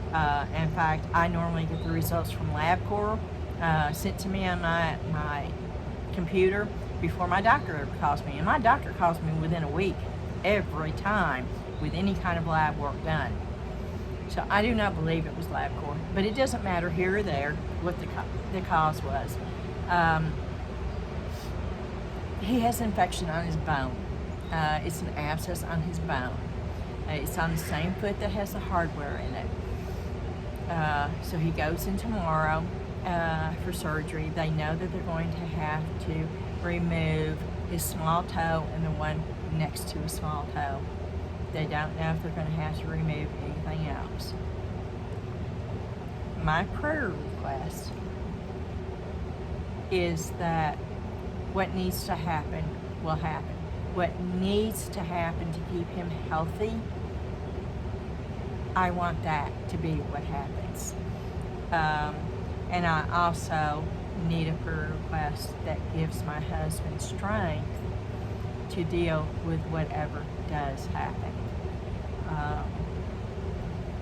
In fact, I normally get the results from LabCorp sent to me on my computer before my doctor ever calls me. And my doctor calls me within a week every time with any kind of lab work done. So I do not believe it was LabCorp, but it doesn't matter here or there what the cause was. He has infection on his bone. It's an abscess on his bone. It's on the same foot that has the hardware in it. So he goes in tomorrow for surgery. They know that they're going to have to remove his small toe and the one next to his small toe. They don't know if they're going to have to remove anything else. My prayer request is that what needs to happen will happen. What needs to happen to keep him healthy, I want that to be what happens. And I also need a prayer request that gives my husband strength to deal with whatever does happen.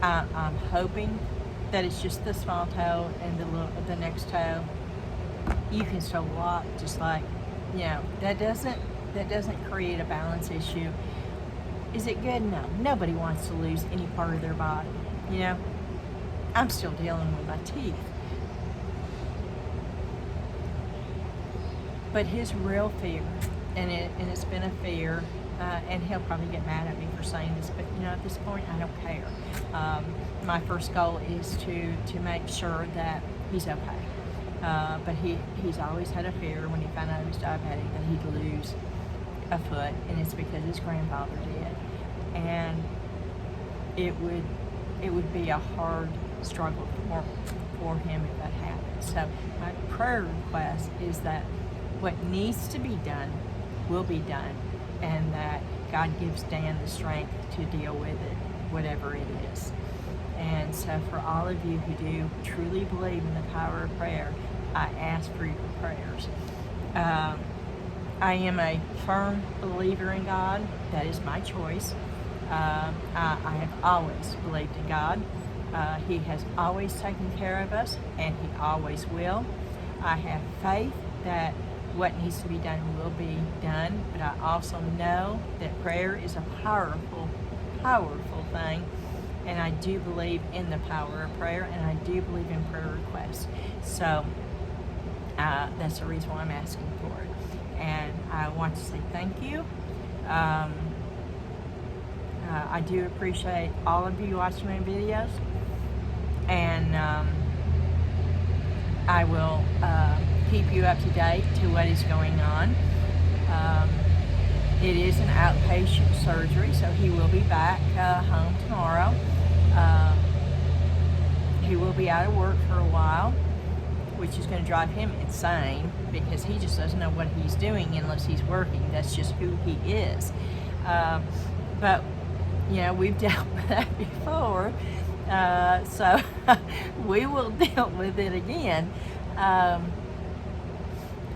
I'm hoping that it's just the small toe and the next toe. You can still walk, just like, you know, that doesn't create a balance issue. Is it good? No. Nobody wants to lose any part of their body. You know, I'm still dealing with my teeth. But his real fear, and it's been a fear, and he'll probably get mad at me for saying this, but you know, at this point, I don't care. My first goal is to make sure that he's okay. But he's always had a fear when he found out he was diabetic that he'd lose a foot, and it's because his grandfather did. And it would be a hard struggle for him if that happened. So my prayer request is that what needs to be done will be done, and that God gives Dan the strength to deal with it, whatever it is. And so for all of you who do truly believe in the power of prayer, I ask for your prayers. I am a firm believer in God. That is my choice. I have always believed in God. He has always taken care of us, and He always will. I have faith that what needs to be done will be done, but I also know that prayer is a powerful, powerful thing, and I do believe in the power of prayer, and I do believe in prayer requests. So that's the reason why I'm asking for it. And I want to say thank you. I do appreciate all of you watching my videos, and I will keep you up to date to what is going on. It is an outpatient surgery, so he will be back home tomorrow. He will be out of work for a while, which is going to drive him insane because he just doesn't know what he's doing unless he's working. That's just who he is. But, you know, we've dealt with that before, so we will deal with it again.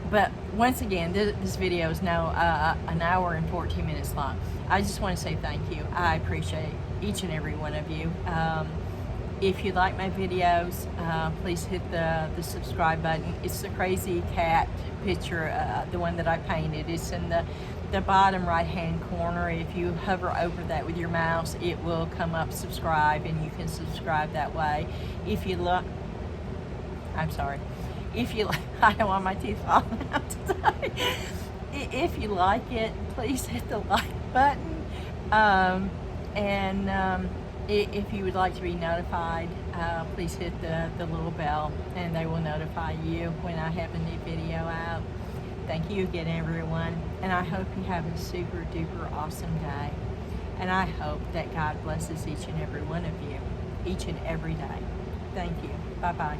But once again, this video is now an hour and 14 minutes long. I just want to say thank you. I appreciate each and every one of you. If you like my videos, please hit the subscribe button. It's the crazy cat picture, the one that I painted. It's in the bottom right hand corner. If you hover over that with your mouse, it will come up subscribe, and you can subscribe that way. If you look, I'm sorry. If you, I don't want my teeth falling out today. If you like it, please hit the like button. If you would like to be notified, please hit the little bell, and they will notify you when I have a new video out. Thank you again, everyone, and I hope you have a super duper awesome day. And I hope that God blesses each and every one of you, each and every day. Thank you. Bye-bye.